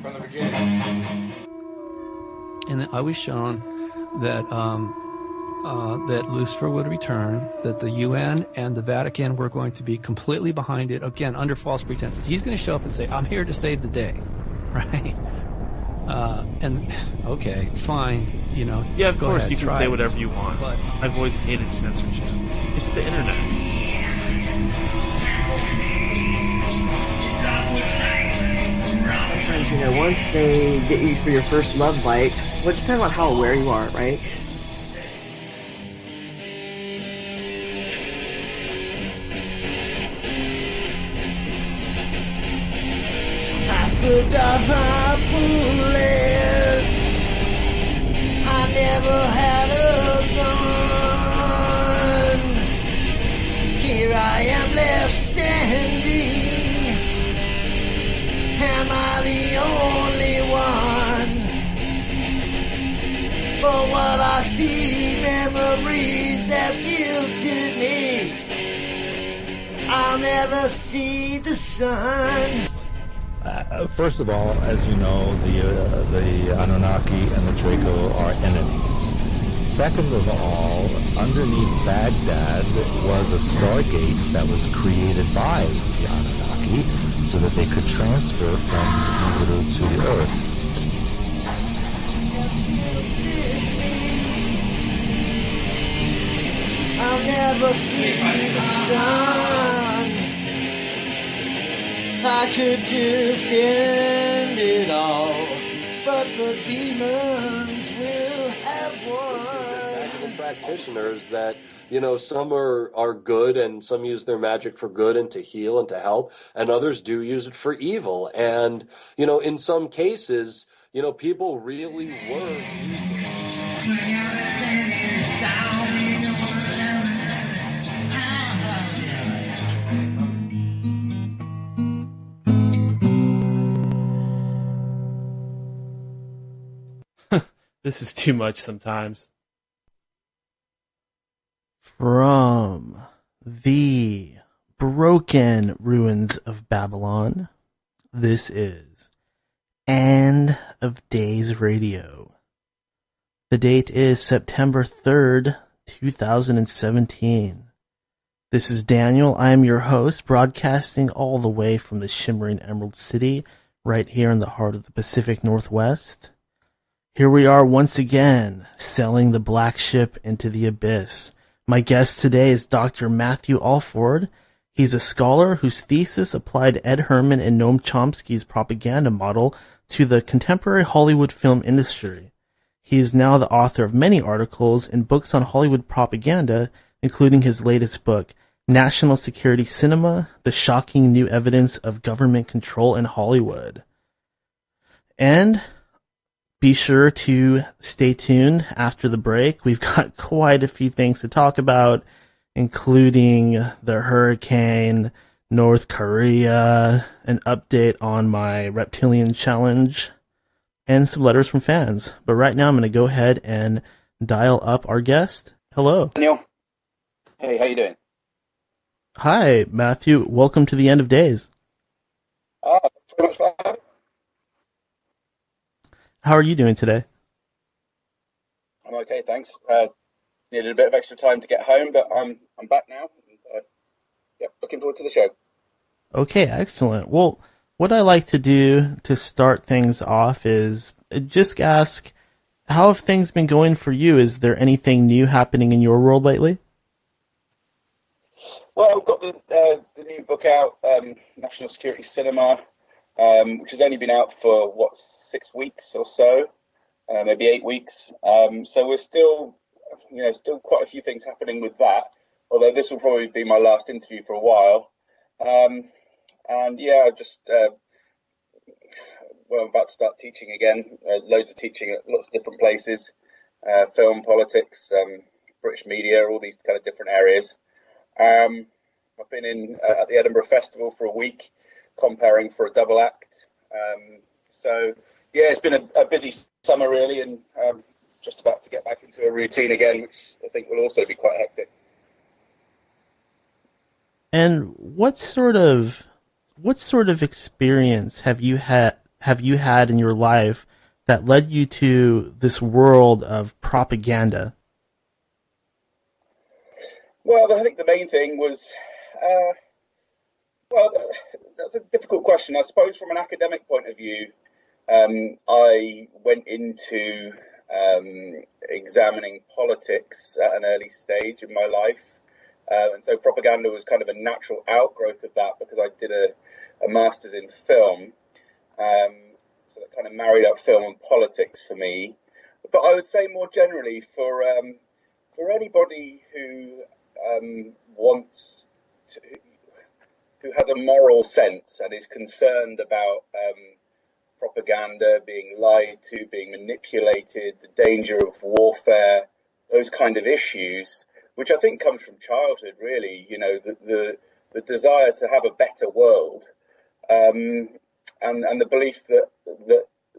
From the beginning. And I was shown that that Lucifer would return, that the UN and the Vatican were going to be completely behind it, again, under false pretenses. He's going to show up and say, I'm here to save the day, right? And, okay, fine, you know. Yeah, of course, ahead, you can say whatever you want. But I've always hated censorship. It's the internet. Sometimes, you know, once they get you for your first love bite, well, it depends on how aware you are, right? I forgot my bullets. I never had a gun. Here I am left standing. Am I the only one? For what I see, memories have guilted me. I'll never see the sun. First of all, as you know, the Anunnaki and the Draco are enemies. Second of all, underneath Baghdad was a stargate that was created by the Anunnaki so that they could transfer from Jupiter to the Earth. I'll never see the sun. I could just end it all, but the demons will have won. Magical practitioners that, you know, some are good and some use their magic for good and to heal and to help, and others do use it for evil. And, you know, in some cases, you know, people really were This is too much sometimes. From the broken ruins of Babylon, this is End of Days Radio. The date is September 3rd, 2017. This is Daniel. I am your host, broadcasting all the way from the shimmering Emerald City, right here in the heart of the Pacific Northwest. Here we are once again, selling the black ship into the abyss. My guest today is Dr. Matthew Alford. He's a scholar whose thesis applied Ed Herman and Noam Chomsky's propaganda model to the contemporary Hollywood film industry. He is now the author of many articles and books on Hollywood propaganda, including his latest book, National Security Cinema, The Shocking New Evidence of Government Control in Hollywood. And be sure to stay tuned after the break. We've got quite a few things to talk about, including the hurricane, North Korea, an update on my reptilian challenge, and some letters from fans. But right now I'm going to go ahead and dial up our guest. Hello. Daniel. Hey, how you doing? Hi, Matthew. Welcome to the End of Days. Thanks very much for having me. How are you doing today? I'm okay, thanks. Needed a bit of extra time to get home, but I'm back now. And, looking forward to the show. Okay, excellent. Well, what I like to do to start things off is just ask, how have things been going for you? Is there anything new happening in your world lately? Well, I've got the new book out, National Security Cinema, which has only been out for, 6 weeks or so, maybe 8 weeks. So we're still quite a few things happening with that, although this will probably be my last interview for a while. I'm about to start teaching again, loads of teaching at lots of different places, film, politics, British media, all these kind of different areas. I've been at the Edinburgh Festival for a week, comparing for a double act. It's been a busy summer really, and just about to get back into a routine again, which I think will also be quite hectic. And what sort of experience have you had have you had in your life that led you to this world of propaganda? Well, I think the main thing was, well, that's a difficult question. I suppose from an academic point of view, I went into examining politics at an early stage in my life. And so propaganda was kind of a natural outgrowth of that because I did a master's in film. So that kind of married up film and politics for me. But I would say more generally for anybody who wants to, who has a moral sense and is concerned about propaganda, being lied to, being manipulated, the danger of warfare, those kind of issues, which I think comes from childhood, really, you know, the desire to have a better world, and the belief that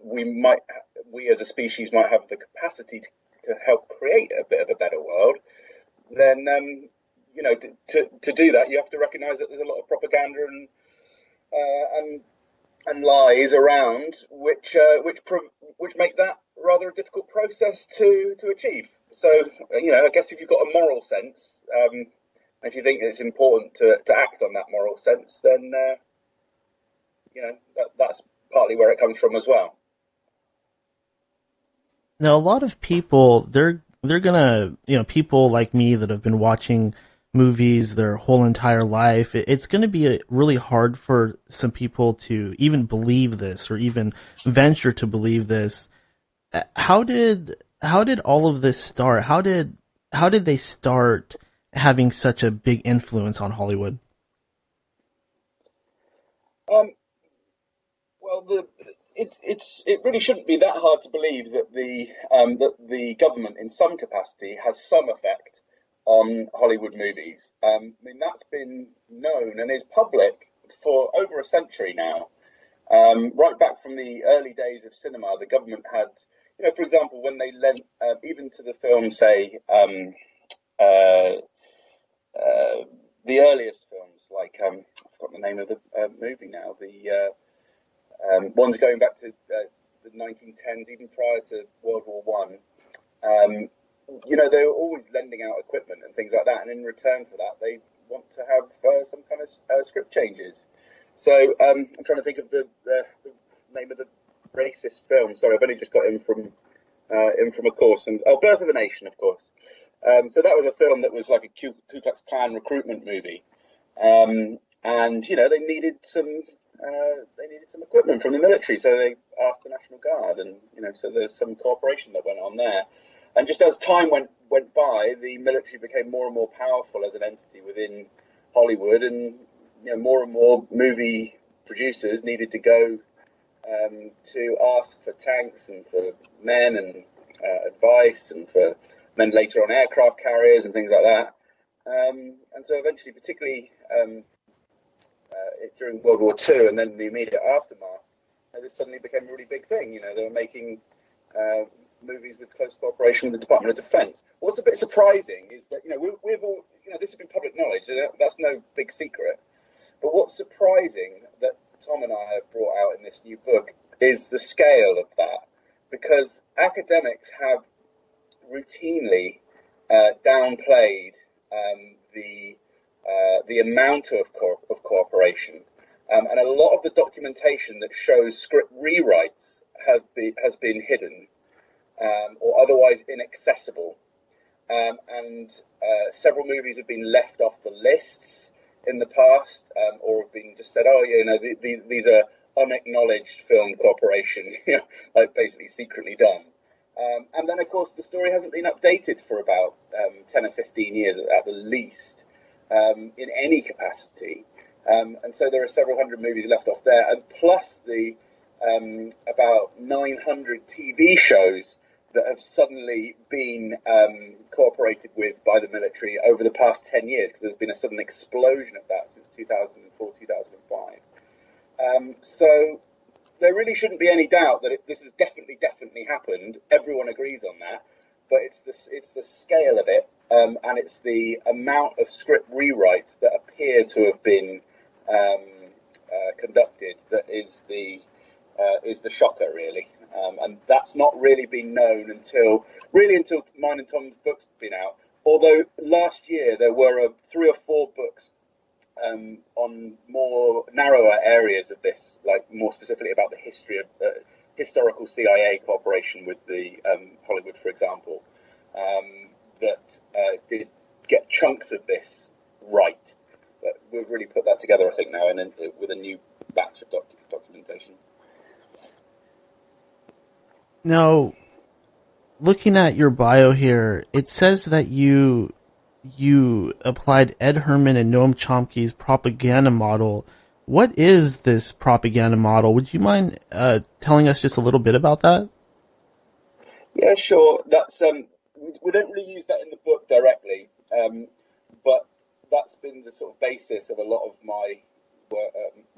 we as a species might have the capacity to help create a bit of a better world, then you know, to do that, you have to recognise that there's a lot of propaganda and lies around, which make that rather a difficult process to achieve. So, you know, I guess if you've got a moral sense, if you think it's important to act on that moral sense, then you know, that's partly where it comes from as well. Now, a lot of people, they're gonna, you know, people like me that have been watching movies their whole entire life, it's going to be really hard for some people to even believe this or even venture to believe this. How did all of this start? How did they start having such a big influence on Hollywood? Well, it really shouldn't be that hard to believe that the government, in some capacity, has some effect on Hollywood movies. I mean, that's been known and is public for over a century now. Right back from the early days of cinema, the government had, you know, for example, when they lent even to the film, say, the earliest films, like I've forgotten the name of the movie now, the ones going back to the 1910s, even prior to World War One. You know, they were always lending out equipment and things like that, and in return for that, they want to have some kind of script changes. So I'm trying to think of the name of the racist film. Sorry, I've only just got in from a course, and Birth of a Nation, of course. So that was a film that was like a Ku Klux Klan recruitment movie, and you know, they needed some equipment from the military, so they asked the National Guard, and you know, so there's some cooperation that went on there. And just as time went by, the military became more and more powerful as an entity within Hollywood, and you know, more and more movie producers needed to go to ask for tanks and for men and advice, and for men later on aircraft carriers and things like that. And so eventually, particularly during World War II and then the immediate aftermath, this suddenly became a really big thing. You know, they were making movies with close cooperation with the Department of Defense. What's a bit surprising is that, you know, we've all, you know, this has been public knowledge, that's no big secret. But what's surprising that Tom and I have brought out in this new book is the scale of that, because academics have routinely downplayed the amount of cooperation, and a lot of the documentation that shows script rewrites has been hidden. Or otherwise inaccessible, and several movies have been left off the lists in the past, or have been just said, oh, you know, these are unacknowledged film cooperation, you know, like basically secretly done. And then, of course, the story hasn't been updated for about 10 or 15 years at the least, in any capacity. And so there are several hundred movies left off there, and plus the about 900 TV shows that have suddenly been cooperated with by the military over the past 10 years, because there's been a sudden explosion of that since 2004, 2005. So there really shouldn't be any doubt that this has definitely happened. Everyone agrees on that, but it's the scale of it, and it's the amount of script rewrites that appear to have been conducted that is the is the shocker, really. And that's not really been known until mine and Tom's book's been out. Although last year there were 3 or 4 books on more narrower areas of this, like more specifically about the history of historical CIA cooperation with the Hollywood, for example, that did get chunks of this right. But we've really put that together, I think, now with a new batch of documentation. Now, looking at your bio here, it says that you applied Ed Herman and Noam Chomsky's propaganda model. What is this propaganda model? Would you mind telling us just a little bit about that? Yeah, sure. That's we don't really use that in the book directly, but that's been the sort of basis of a lot of my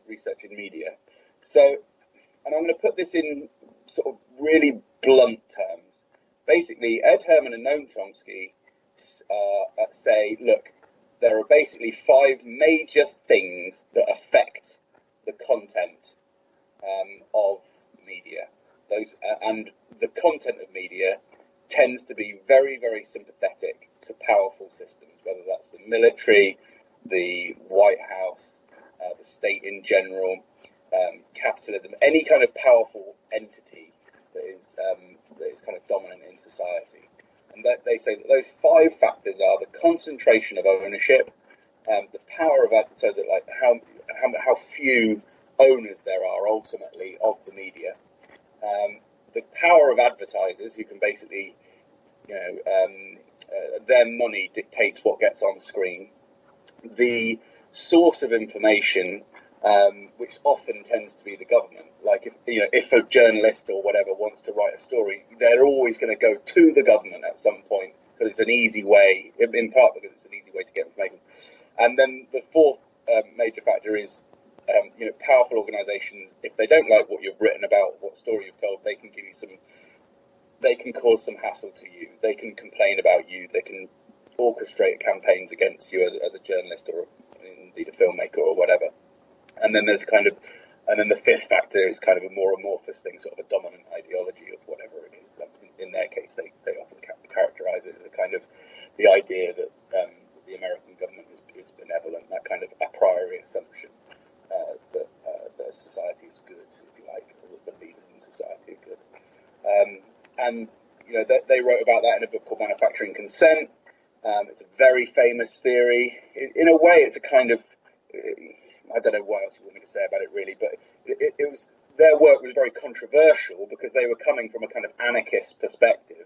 research in media. So, and I'm going to put this in sort of really blunt terms. Basically, Ed Herman and Noam Chomsky say, look, there are basically 5 major things that affect the content of media. And the content of media tends to be very, very sympathetic to powerful systems, whether that's the military, the White House, the state in general, capitalism, any kind of powerful entity that is kind of dominant in society. And they say that those 5 factors are the concentration of ownership, the power of so that like how few owners there are ultimately of the media, the power of advertisers who can basically, their money dictates what gets on screen, the source of information, which often tends to be the government. Like if a journalist or whatever wants to write a story, they're always going to go to the government at some point because it's an easy way, in part because it's an easy way to get information. And then the 4th major factor is, powerful organisations. If they don't like what you've written about, what story you've told, they can give you they can cause some hassle to you. They can complain about you. They can orchestrate campaigns against you as a journalist or indeed a filmmaker or whatever. And then the 5th factor is kind of a more amorphous thing, sort of a dominant ideology of whatever it is. In their case, they often characterize it as a kind of the idea that the American government is benevolent, that kind of a priori assumption that society is good, if you like, or that the leaders in society are good. And they wrote about that in a book called Manufacturing Consent. It's a very famous theory. In a way, it's a kind of I don't know what else you want me to say about it really, but it was their work was very controversial because they were coming from a kind of anarchist perspective.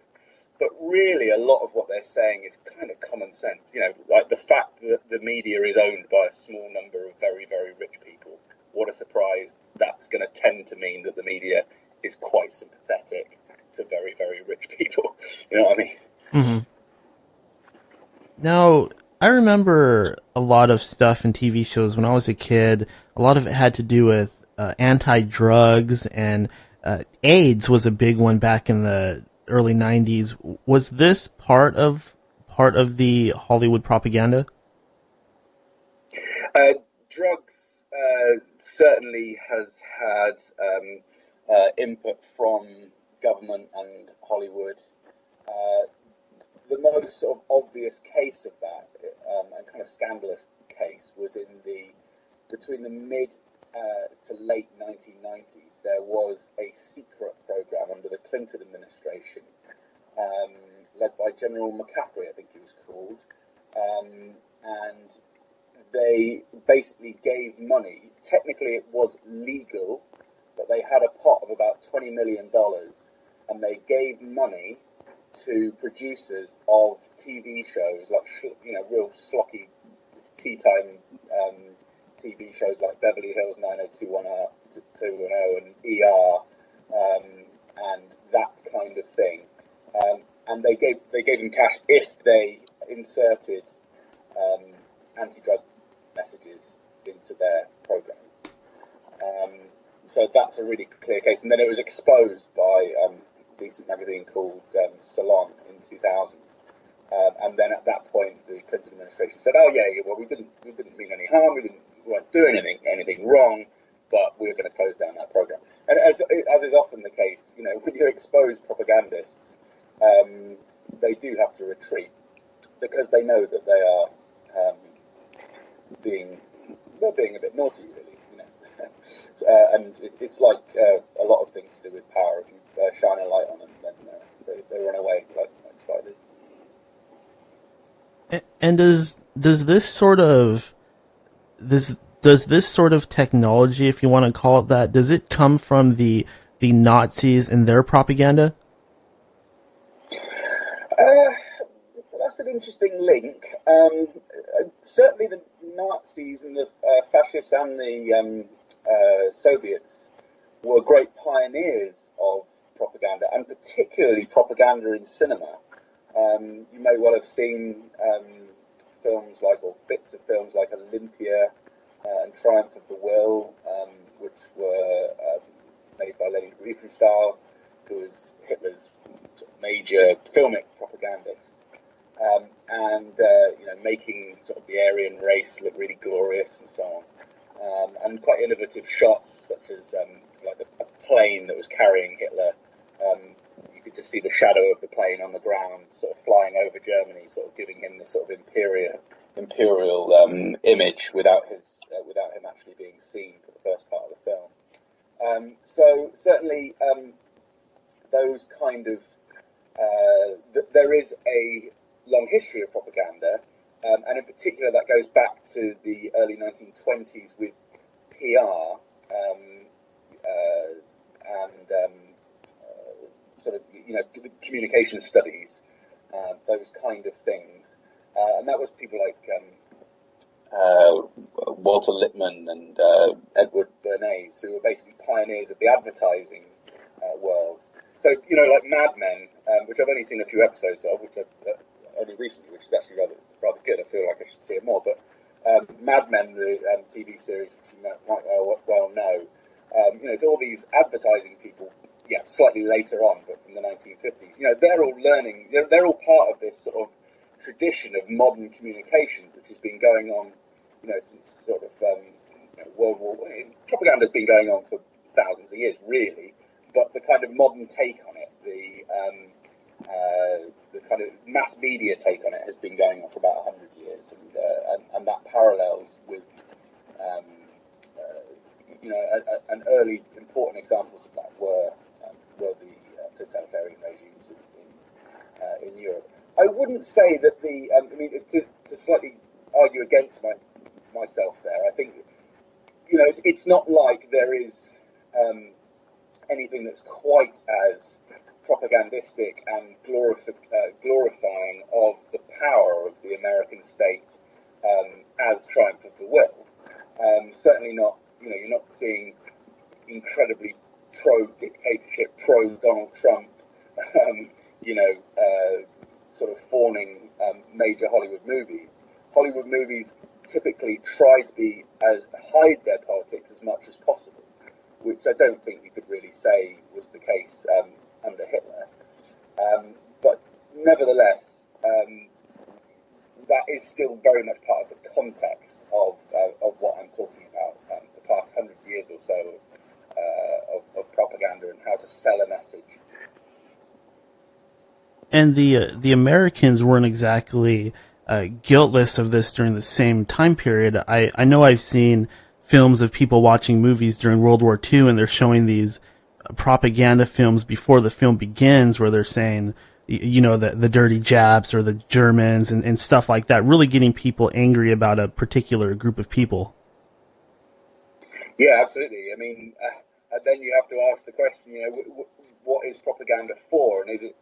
But really, a lot of what they're saying is kind of common sense. Like the fact that the media is owned by a small number of very, very rich people. What a surprise. That's going to tend to mean that the media is quite sympathetic to very, very rich people. You know what I mean? Mm-hmm. Now, I remember a lot of stuff in TV shows when I was a kid. A lot of it had to do with anti-drugs, and AIDS was a big one back in the early 90s. Was this part of the Hollywood propaganda? Drugs certainly has had input from government and Hollywood. The most sort of obvious case of that, and kind of scandalous case, was between the mid to late 1990s. There was a secret program under the Clinton administration, led by General McCaffrey, I think he was called, and they basically gave money. Technically, it was legal, but they had a pot of about $20 million, and they gave money to producers of TV shows, like real schlocky tea time TV shows like Beverly Hills 90210 and ER, and that kind of thing. And they gave them cash if they inserted anti-drug messages into their programs. So that's a really clear case. And then it was exposed by a decent magazine called Salon in 2000. And then at that point, the Clinton administration said, "Oh yeah, well we didn't mean any harm. We weren't doing anything wrong, but we're going to close down that program." And as because they know that they are being a bit naughty, really, you know. And it's like a lot of things to do with power. If you shine a light on them, then they run away like spiders. And does this sort of technology, if you want to call it that, does it come from the Nazis and their propaganda? That's an interesting link. Certainly the Nazis and the fascists and the Soviets were great pioneers of propaganda, and particularly propaganda in cinema. You may well have seen films like, or bits of films like Olympia and Triumph of the Will, which were made by Leni Riefenstahl, who was Hitler's major filmic propagandist, and making sort of the Aryan race look really glorious and so on, and quite innovative shots such as like a plane that was carrying Hitler. You could just see the shadow of the plane on the ground, sort of flying over Germany, sort of giving him this sort of imperial image without him actually being seen for the first part of the film. So certainly those kind of there is a long history of propaganda, and in particular that goes back to the early 1920s with PR and sort of communication studies, those kind of things, and that was people like Walter Lippmann and Edward Bernays, who were basically pioneers of the advertising world. So, like Mad Men, which I've only seen a few episodes of, which I've only recently, which is actually rather good. I feel like I should see it more. But Mad Men, the TV series, which you might well know, it's all these advertising people, slightly later on, but from the 1950s. They're all learning. They're all part of this sort of tradition of modern communication, which has been going on, since sort of World War. Propaganda's been going on for thousands of years, really. But the kind of modern take on it, the kind of mass media take on it, has been going on for about 100 years, and that parallels with, and early important examples of that were the totalitarian regimes in Europe. I wouldn't say that to slightly argue against myself there, I think, it's not like there is anything that's quite as propagandistic and glorifying of the power of the American state as Triumph of the Will. Certainly not, you're not seeing incredibly pro-dictatorship, pro-Donald Trump, sort of fawning major Hollywood movies. Hollywood movies typically try to hide their politics as much as possible, which I don't think you could really say was the case under Hitler. But nevertheless, that is still very much part of the context of what I'm talking about, the past 100 years or so of propaganda and how to sell a message. And the Americans weren't exactly guiltless of this during the same time period. I know I've seen films of people watching movies during World War II, and they're showing these propaganda films before the film begins, where they're saying, the dirty Japs or the Germans and stuff like that, really getting people angry about a particular group of people. Yeah, absolutely. I mean, and then you have to ask the question, what is propaganda for, and is it,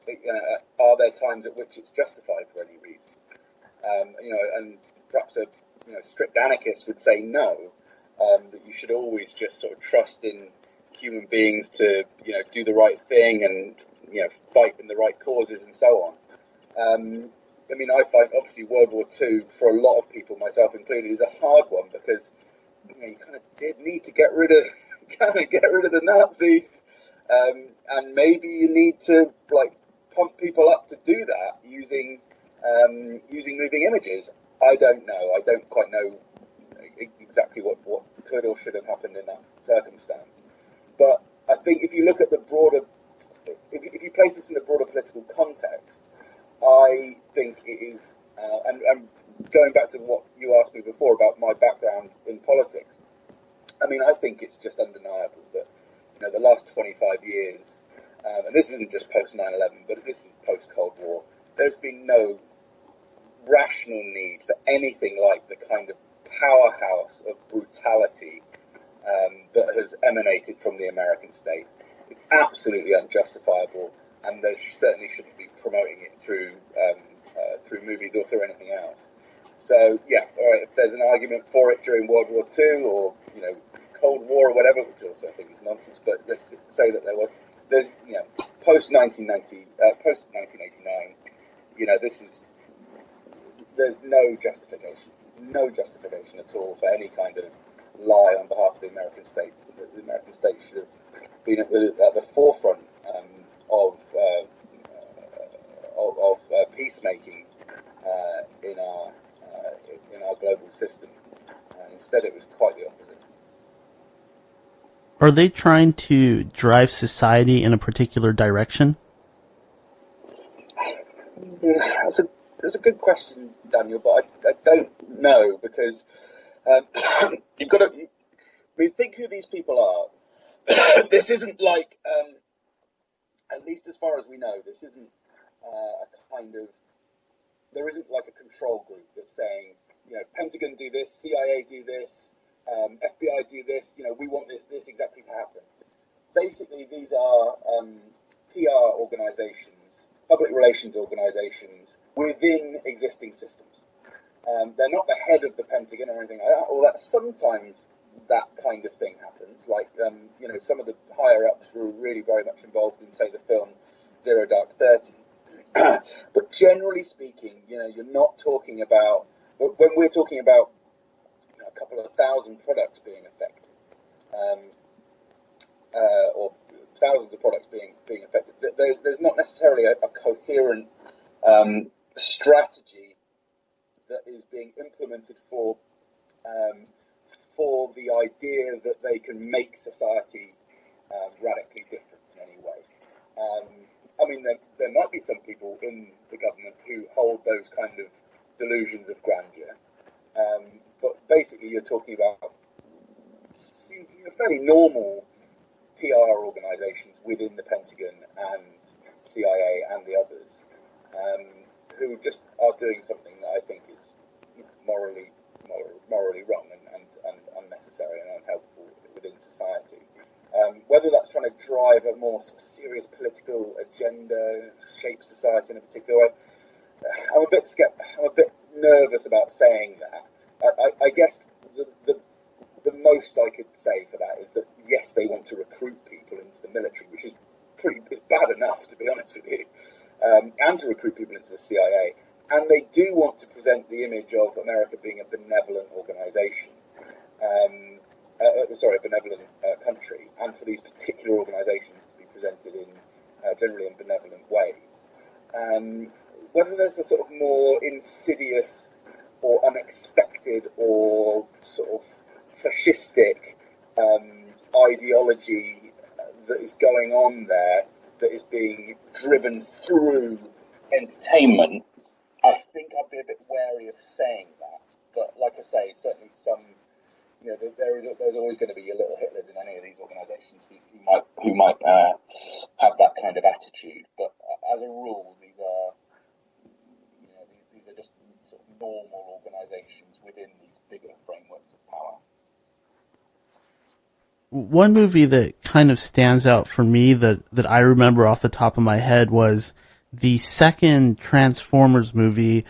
are there times at which it's justified for any reason? And perhaps a strict anarchist would say no, that you should always just sort of trust in human beings to do the right thing and fight in the right causes and so on. I find obviously World War II for a lot of people, myself included, is a hard one because you kind of did need to get rid of the Nazis, and maybe you need to pump people up to do that using moving images. I don't know. I don't quite know exactly what could or should have happened in that circumstance. But I think if you look at the broader, if you place this in the broader political context, I think it is, and years, and this isn't just post 9/11, but this is post Cold War, there's been no rational need for anything like the kind of powerhouse of brutality that has emanated from the American state. It's absolutely unjustifiable, and they certainly shouldn't be promoting it through movies or through anything else. So yeah, all right, if there's an argument for it during World War II or Cold War or whatever, which also I think is nonsense, but let's say that there's post 1989, there's no justification at all for any kind of lie on behalf of the American state. The American state should have been at the forefront of peacemaking in our global system. Instead, it was quite the opposite. Are they trying to drive society in a particular direction? That's a good question, Daniel, but I don't know, because you've got to think who these people are. This isn't like, at least as far as we know, this isn't there isn't like a control group that's saying, Pentagon do this, CIA do this, FBI do this, we want this exactly to happen. Basically, these are PR organizations, public relations organizations within existing systems. They're not the head of the Pentagon or anything like that, or that sometimes that kind of thing happens. Like, some of the higher ups were really very much involved in, say, the film Zero Dark 30. But generally speaking, you're not talking about, when we're talking about a couple of thousand products being affected, or thousands of products being affected, there's not necessarily a coherent strategy that is being implemented for the idea that they can make society radically different in any way. There might be some people in the government who hold those kind of delusions of grandeur, but basically you're talking about fairly normal PR organisations within the Pentagon and CIA and the others, who just are doing something that I think is morally wrong and unnecessary and unhelpful within society. Whether that's trying to drive a more sort of serious political agenda, shape society in a particular way, I'm a bit nervous about saying that. I guess the most I could say for that is that yes, they want to recruit people into the military, which is bad enough, to be honest with you, and to recruit people into the CIA. And they do want to present the image of America being a benevolent organisation, a benevolent country, and for these particular organisations to be presented in generally in benevolent ways. Whether there's a sort of more insidious or unexpected or sort of fascistic ideology that is going on there, that is being driven through entertainment, I think I'd be a bit wary of saying that. But like I say, certainly some, there's always going to be your little Hitlers in any of these organisations who might have that kind of attitude. But as a rule, these are just sort of normal organisations within these bigger frameworks of power. One movie that kind of stands out for me that I remember off the top of my head was the second Transformers movie,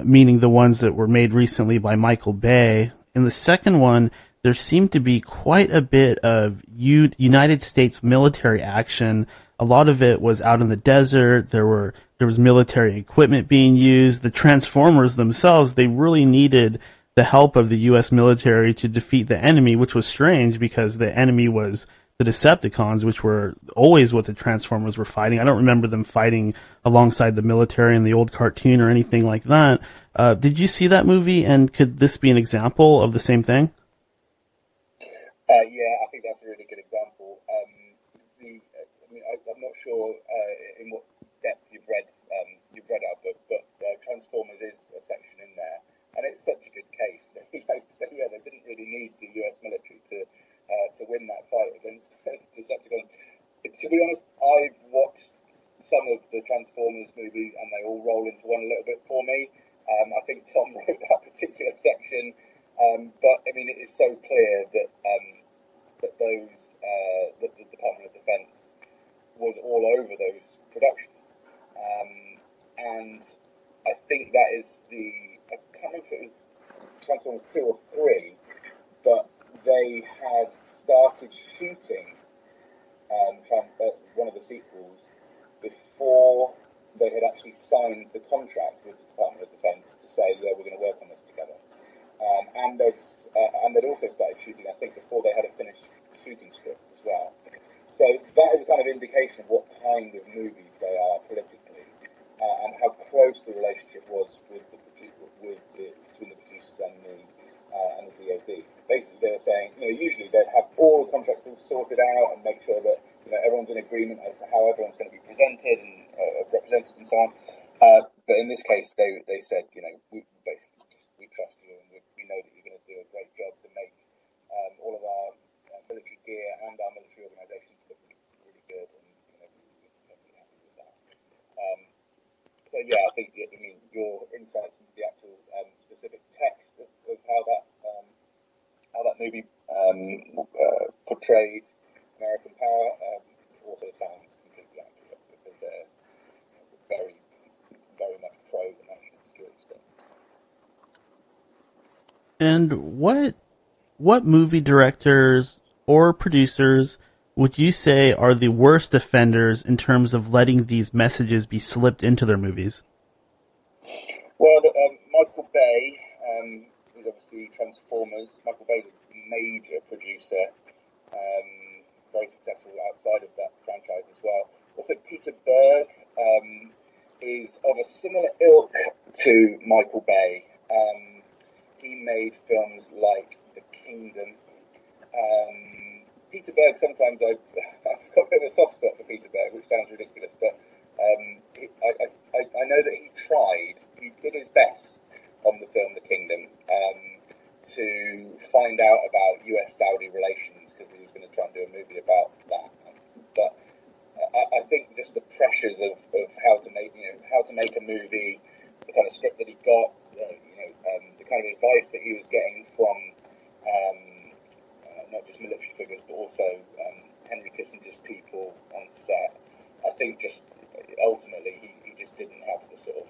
meaning the ones that were made recently by Michael Bay. In the second one, there seemed to be quite a bit of United States military action. A lot of it was out in the desert. There was military equipment being used. The Transformers themselves, they really needed the help of the U.S. military to defeat the enemy, which was strange because the enemy was the Decepticons, which were always what the Transformers were fighting. I don't remember them fighting alongside the military in the old cartoon or anything like that. Did you see that movie, and could this be an example of the same thing? Yeah, I think that's a really good example. I'm not sure in what depth you've read our book, but Transformers is a section in there, and it's such a good case. So yeah, they didn't really need the U.S. military to win that fight against Decepticons. to be honest, I've watched some of the Transformers movies, and they all roll into one a little bit for me. I think Tom wrote that particular section, but I mean, it is so clear that that the Department of Defense was all over those productions, and I think that is I can't remember if it was Transformers 2 or 3, but they had started shooting one of the sequels before they had actually signed the contract with the Department of Defense to say, yeah, we're going to work on this together. And they'd also started shooting, I think, before they had a finished shooting script as well. So that is a kind of indication of what kind of movies they are politically, and how close the relationship was between the producers and the DoD. Basically, they were saying, usually they'd have all the contracts all sorted out and make sure that everyone's in agreement as to how everyone's going to be presented and represented and so on. But in this case, they said, we basically we trust you, and we know that you're going to do a great job to make all of our military gear and our military organisations look really good, and we're perfectly happy with that. So yeah, I think your insights into the actual specific text of how that movie portrayed American power also sounds completely accurate, because they're very, very much pro the national security state. And what movie directors or producers would you say are the worst offenders in terms of letting these messages be slipped into their movies? Well, Michael Bay, who's obviously Transformers. Michael Bay's a major producer, very successful outside of that franchise as well. Also, Peter Berg is of a similar ilk to Michael Bay. He made films like The Kingdom. Peter Berg, sometimes I've got a bit of a soft spot for Peter Berg, which sounds ridiculous, but I know that he did his best on the film The Kingdom to find out about US-Saudi relations, because he was going to try and do a movie about that. But I think just the pressures of how to make a movie, the kind of script that he got, the kind of advice that he was getting from not just military figures, but also Henry Kissinger's people on set. I think just ultimately he just didn't have the sort of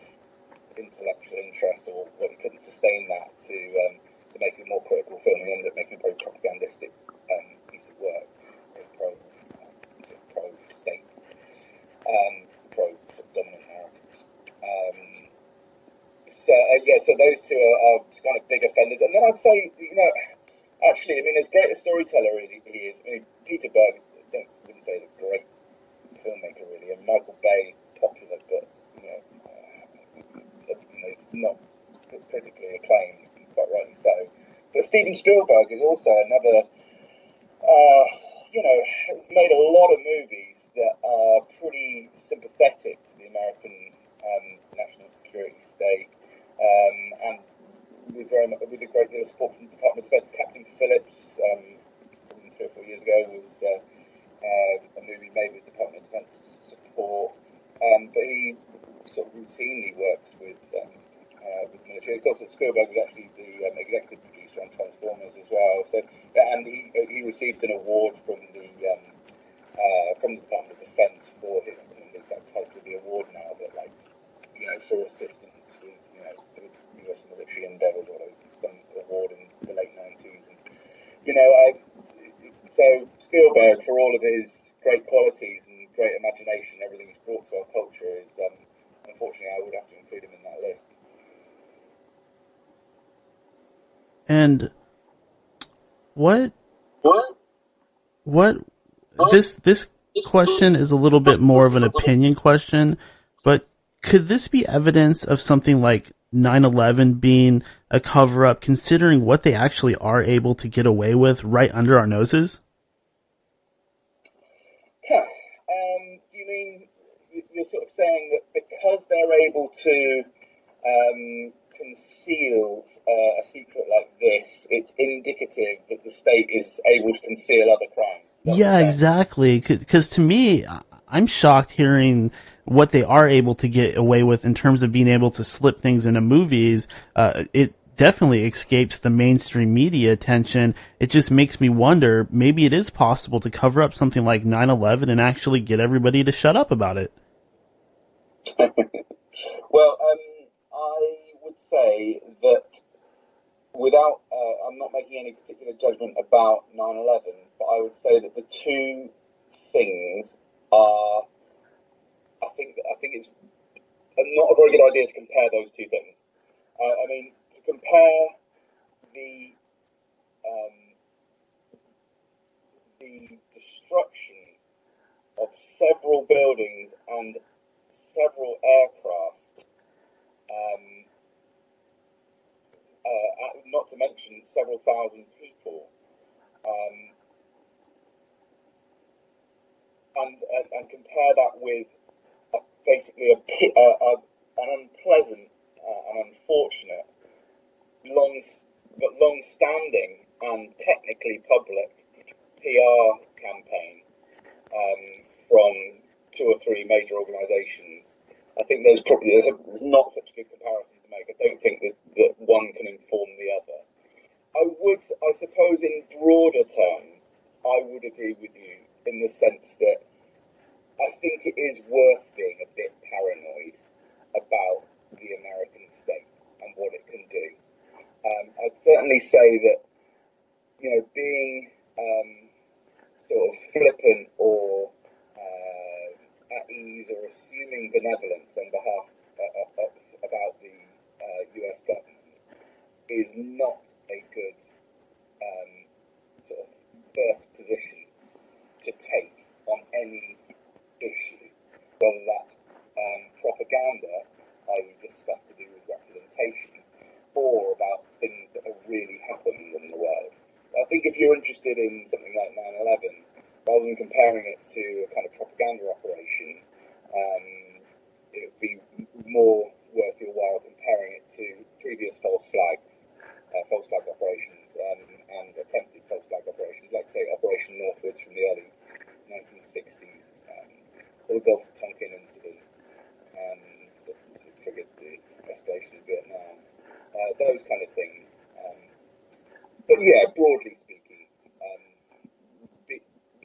intellectual interest, or he couldn't sustain that to make a more critical film. He ended up making a very propagandistic piece of work, pro-state, pro-dominant narratives. So those two are kind of big offenders. And then I'd say, actually, as great a storyteller as he is, Peter Berg, I wouldn't say he's a great filmmaker really, and Michael Bay, popular, but he's not critically acclaimed, quite rightly so. But Steven Spielberg is also another, made a lot of movies that are pretty sympathetic to the American national security state, and with a great deal of support from the Department of Defense. Captain Phillips, 3 or 4 years ago, was a movie made with Department of Defense support, but he sort of routinely works with military. Of course, Spielberg was actually the executive producer on Transformers as well. So, and he received an award from the Department of Defense for his, I don't know the exact title of the award now, but for assistance with the US military endeavours, or some award in the late 90s. And, so Spielberg, for all of his great qualities and great imagination, everything he's brought to our culture, is unfortunately I would have to include him in that list. And this question is a little bit more of an opinion question, but could this be evidence of something like 9/11 being a cover-up, considering what they actually are able to get away with right under our noses? You mean you're sort of saying that because they're able to conceal a secret like this, it's indicative that the state is able to conceal other crimes? Yeah, exactly. Because to me, I'm shocked hearing what they are able to get away with in terms of being able to slip things into movies. It definitely escapes the mainstream media attention. It just makes me wonder, maybe it is possible to cover up something like 9/11 and actually get everybody to shut up about it. Well, I would say that without, I'm not making any particular judgment about 9/11, but I would say that the two things are, I think it's not a very good idea to compare those two things. I mean, to compare the the destruction of several buildings and several aircraft, not to mention several thousand people, and compare that with basically an unpleasant and unfortunate, long-standing and technically public PR campaign from two or three major organisations. I think there's not such a good comparison to make. I don't think that one can inform the other. I suppose in broader terms, I would agree with you in the sense that I think it is worth being a bit paranoid about the American state and what it can do. I'd certainly say that, being sort of flippant or at ease or assuming benevolence on behalf about the US government is not a good sort of first position to take on any issue, whether that's propaganda, i.e. just stuff to do with representation, or about things that are really happening in the world. I think if you're interested in something like 9/11, rather than comparing it to a kind of propaganda operation, it would be more worth your while comparing it to previous false flag operations, and attempted false flag operations, like say Operation Northwoods from the early 1960s, or the Gulf of Tonkin incident that triggered the escalation of Vietnam, those kind of things. But yeah, broadly speaking,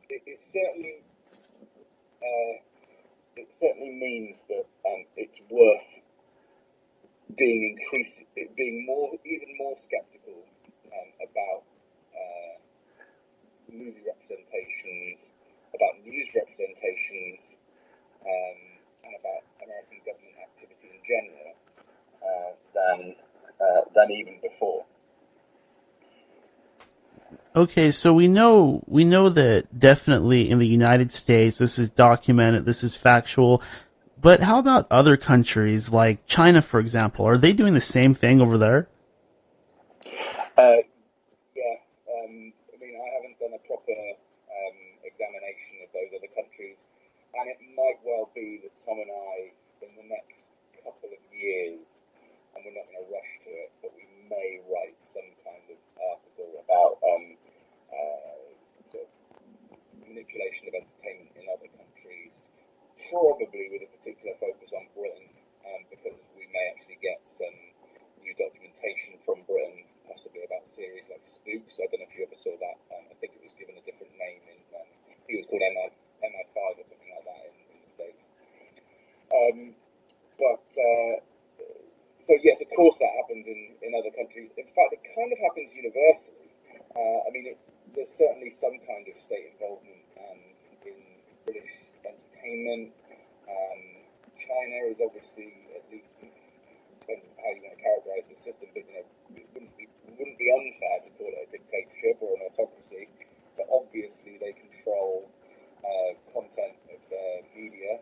it certainly means that it's worth being even more skeptical about movie representations, about news representations, and about American government activity in general than even before. Okay, so we know that definitely in the United States this is documented, this is factual, but how about other countries like China, for example? Are they doing the same thing over there? Yeah, I mean, I haven't done a proper examination of those other countries, and it might well be that Tom and I, in the next couple of years, and we're not going to rush to it, but we may write some kind of article about sort of manipulation of entertainment in other countries, probably with a particular focus on Britain, because we may actually get some new documentation from Britain, possibly about series like Spooks. I don't know if you ever saw that. I think it was given a different name in, I think it was called MI5 or something like that in the States. So yes, of course that happens in other countries. In fact, it kind of happens universally. I mean, there's certainly some kind of state involvement in British entertainment. China is obviously, at least depends on how you want to characterise the system, but it wouldn't be unfair to call it a dictatorship or an autocracy. But obviously they control content of their media.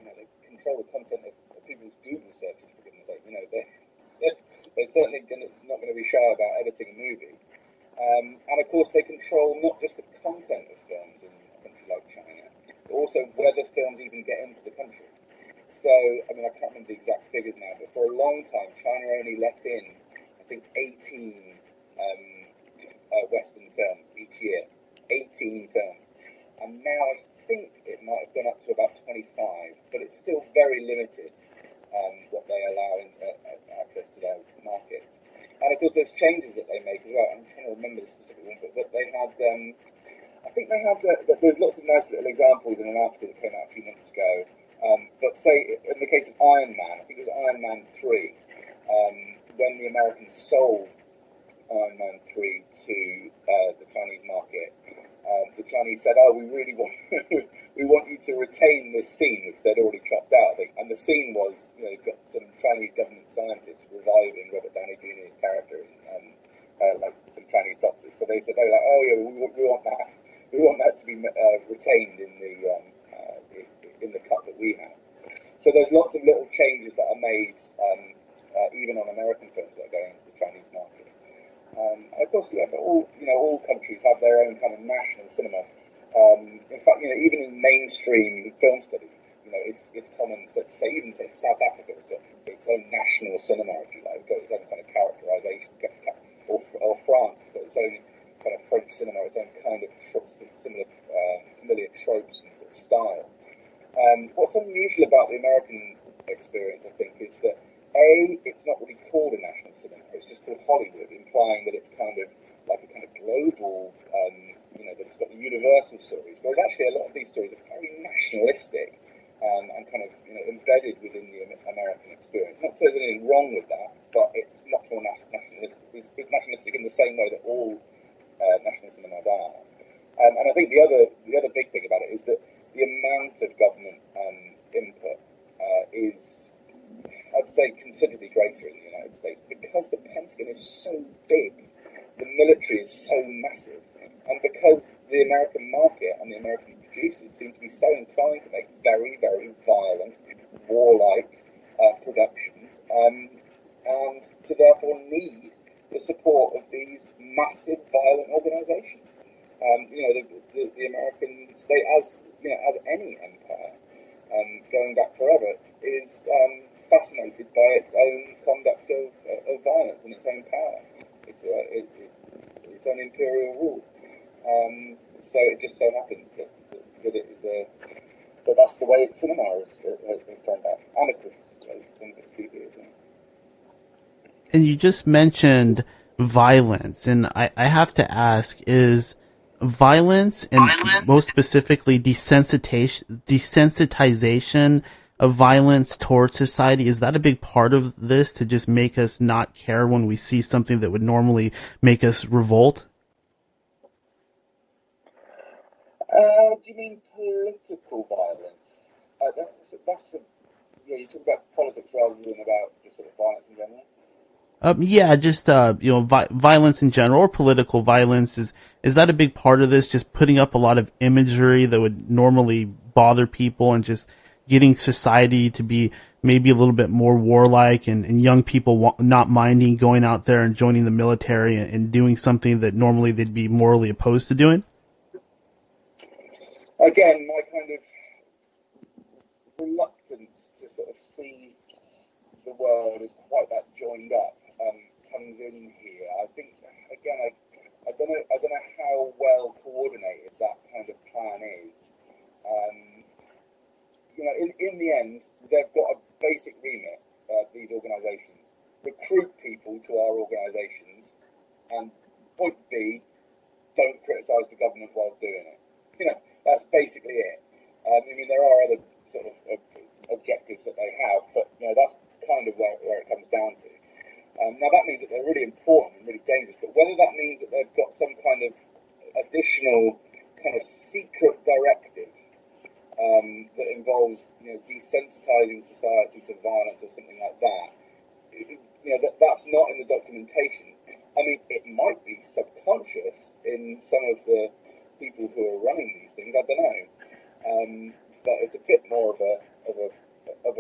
They control the content of people's Google searches, for goodness sake. They're certainly not going to be shy about editing a movie. And of course they control not just the content of films in a country like China, but also whether films even get into the country. So, I mean, I can't remember the exact figures now, but for a long time, China only let in, I think, 18 Western films each year. 18 films. And now I think it might have gone up to about 25, but it's still very limited, what they allow access to their markets. And of course, there's changes that they make as well. I'm trying to remember the specific one, but they had, I think they had, there's lots of nice little examples in an article that came out a few months ago. But say, in the case of Iron Man, I think it was Iron Man 3, when the Americans sold Iron Man 3 to the Chinese market, the Chinese said, "Oh, we really want we want you to retain this scene," which they'd already chopped out, I think. And the scene was, got some Chinese government scientists reviving Robert Downey Jr.'s character, like some Chinese doctors. So they were like, "Oh yeah, we want that. We want that to be retained in the cut that we have." So there's lots of little changes that are made, even on American films that are going into the Chinese market. Of course, all countries have their own kind of national cinema. In fact, even in mainstream film studies, it's common to say, even say South Africa has got its own national cinema, if you like, got its own kind of characterization, or France has got its own kind of French cinema, its own kind of similar familiar tropes and sort of style. What's unusual about the American experience, I think, is that it's not really called a national cinema. It's just called Hollywood, implying that it's kind of like a kind of global, that it's got universal stories. Whereas actually a lot of these stories are very nationalistic and kind of embedded within the American experience. Not that there's anything wrong with that, but it's much more nationalistic. It's nationalistic in the same way that all national cinemas are. And I think the other big thing about it is that the amount of government input is, I'd say, considerably greater in the United States because the Pentagon is so big, the military is so massive, and because the American market and the American producers seem to be so inclined to make very, very violent, warlike productions, and to therefore need the support of these massive violent organizations. The American state, as any empire, going back forever, is fascinated by its own conduct of violence and its own power, its own imperial rule. So it just so happens that it is that that's the way its cinema has turned out, and of course, its TV as well. And you just mentioned violence, and I have to ask, is violence, and most specifically desensitization of violence towards society, is that a big part of this, to just make us not care when we see something that would normally make us revolt? Do you mean political violence? You talk about politics rather than about just sort of violence in general? Violence in general, or political violence, is that a big part of this? Just putting up a lot of imagery that would normally bother people, and just getting society to be maybe a little bit more warlike, and young people not minding going out there and joining the military and doing something that normally they'd be morally opposed to doing? Again, my kind of reluctance to sort of see the world as quite that joined up comes in here. I think, again, I don't know how well coordinated that kind of plan is. In the end, they've got a basic remit, these organisations. Recruit people to our organisations, and point B, don't criticise the government while doing it. That's basically it. There are other sort of objectives that they have, but that's kind of where it comes down to. Now that means that they're really important and really dangerous, but whether that means that they've got some kind of additional kind of secret directive that involves desensitizing society to violence or something like that, that's not in the documentation. It might be subconscious in some of the people who are running these things. I don't know, but it's a bit more of a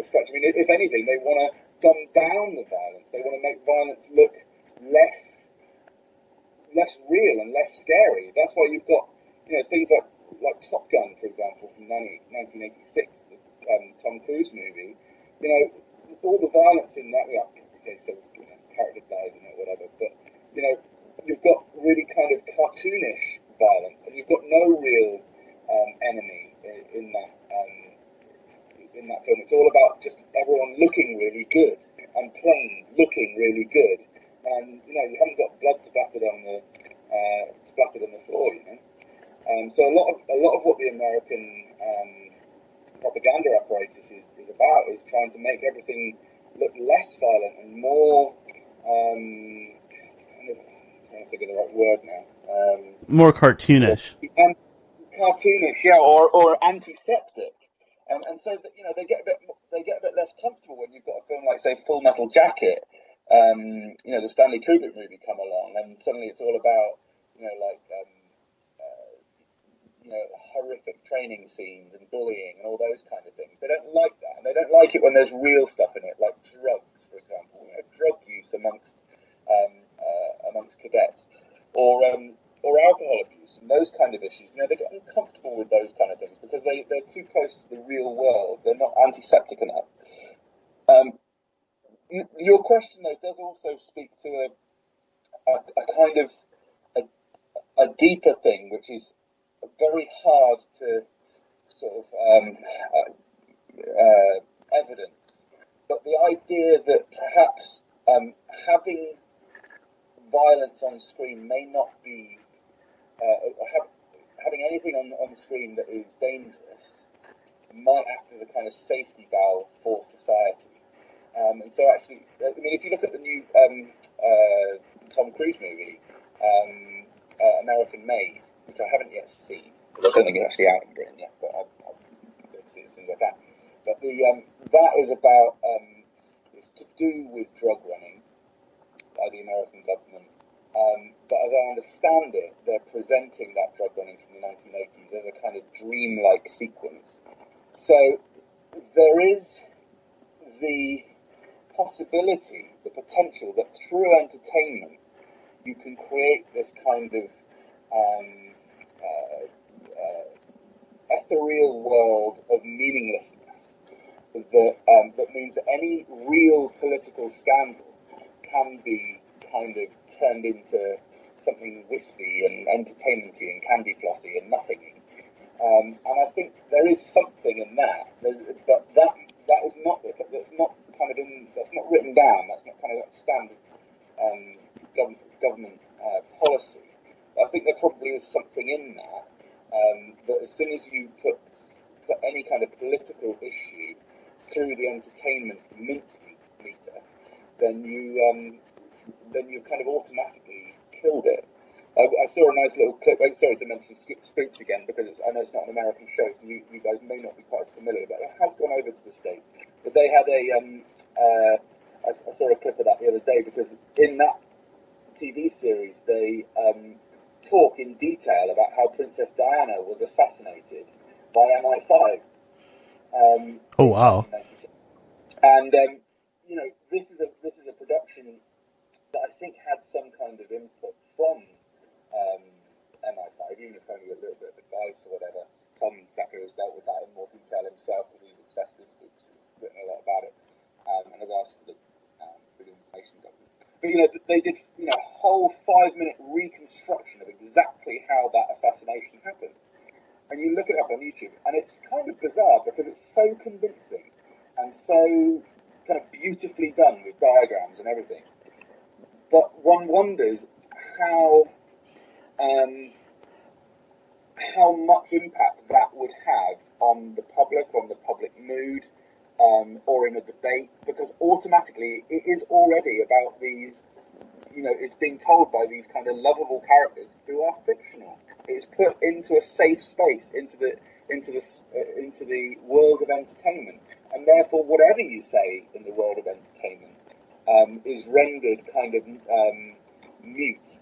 stretch. If anything, they want to dumb down the violence. They want to make violence look less real and less scary. That's why you've got things like Top Gun, for example, from 1986, the Tom Cruise movie. All the violence in that. Character dies in it, whatever. But you've got really kind of cartoonish violence, and you've got no real enemy in that film. It's all about just everyone looking really good and planes looking really good, and you haven't got blood splattered on the floor, So a lot of what the American propaganda apparatus is about is trying to make everything look less violent and more I'm trying to think of the right word now. More cartoonish. Cartoonish, yeah, or antiseptic, and so that, they get a bit less comfortable when you've got a film like, say, Full Metal Jacket, the Stanley Kubrick movie come along, and suddenly it's all about horrific training scenes and bullying and all those kind of things. They don't like that, and they don't like it when there's real stuff in it, like drugs, for example, drug use amongst cadets, or alcohol abuse and those kind of issues. They get uncomfortable with those kind of things because they're too close to the real world. They're not antiseptic enough. Your question, though, does also speak to a kind of a deeper thing, which is very hard to sort of evidence. But the idea that perhaps having violence on screen may not be having anything on screen that is dangerous might act as a kind of safety valve for society. And so actually, if you look at the new Tom Cruise movie, American Made, which I haven't yet seen, I don't think it's actually out in Britain yet, but I'll see it as soon as I can. But that is about, it's to do with drug running by the American government. But as I understand it, they're presenting that drug running from the 1980s as a kind of dreamlike sequence. So there is the possibility, the potential that through entertainment you can create this kind of ethereal world of meaninglessness that means that any real political scandal can be kind of turned into something wispy and entertainmenty and candy flossy and nothingy. And I think there is something in that, but that's not written down. That's not kind of standard government policy. I think there probably is something in that. That as soon as you put any kind of political issue through the entertainment mincemeter, then you kind of automatically killed it. I saw a nice little clip. Sorry to mention Spooks again, because I know it's not an American show, so you guys may not be quite familiar, but it has gone over to the States. But they had I saw a clip of that the other day, because in that TV series they talk in detail about how Princess Diana was assassinated by MI5. Oh wow! And this is a production that I think had some kind of input from MI5, even if only a little bit of advice or whatever. Tom Sacker has dealt with that in more detail himself because he's obsessed with Spooks. He's written a lot about it and has asked for the information government. But they did a whole 5-minute reconstruction of exactly how that assassination happened. And you look it up on YouTube, and it's kind of bizarre because it's so convincing and so kind of beautifully done with diagrams and everything. But one wonders how much impact that would have on the public mood, or in a debate, because automatically it is already about these, it's being told by these kind of lovable characters who are fictional. It's put into a safe space, into the world of entertainment, and therefore whatever you say in the world of entertainment is rendered kind of mute,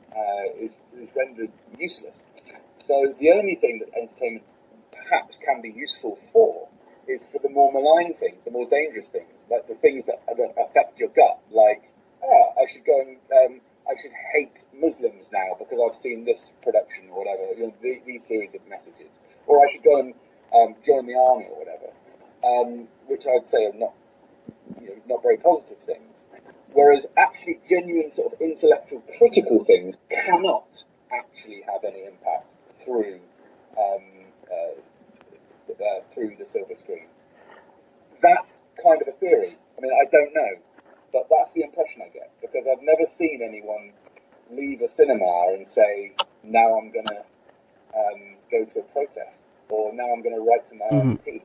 is rendered useless. So the only thing that entertainment perhaps can be useful for is for the more malign things, the more dangerous things, like the things that affect your gut, like, I should go and I should hate Muslims now because I've seen this production or whatever, these series of messages, or I should go and join the army or whatever, which I'd say are not very positive things. Whereas actually genuine sort of intellectual critical things cannot actually have any impact. through through the silver screen. That's kind of a theory. I mean, I don't know, but that's the impression I get, because I've never seen anyone leave a cinema and say, now I'm going to go to a protest, or now I'm going to write to my MP.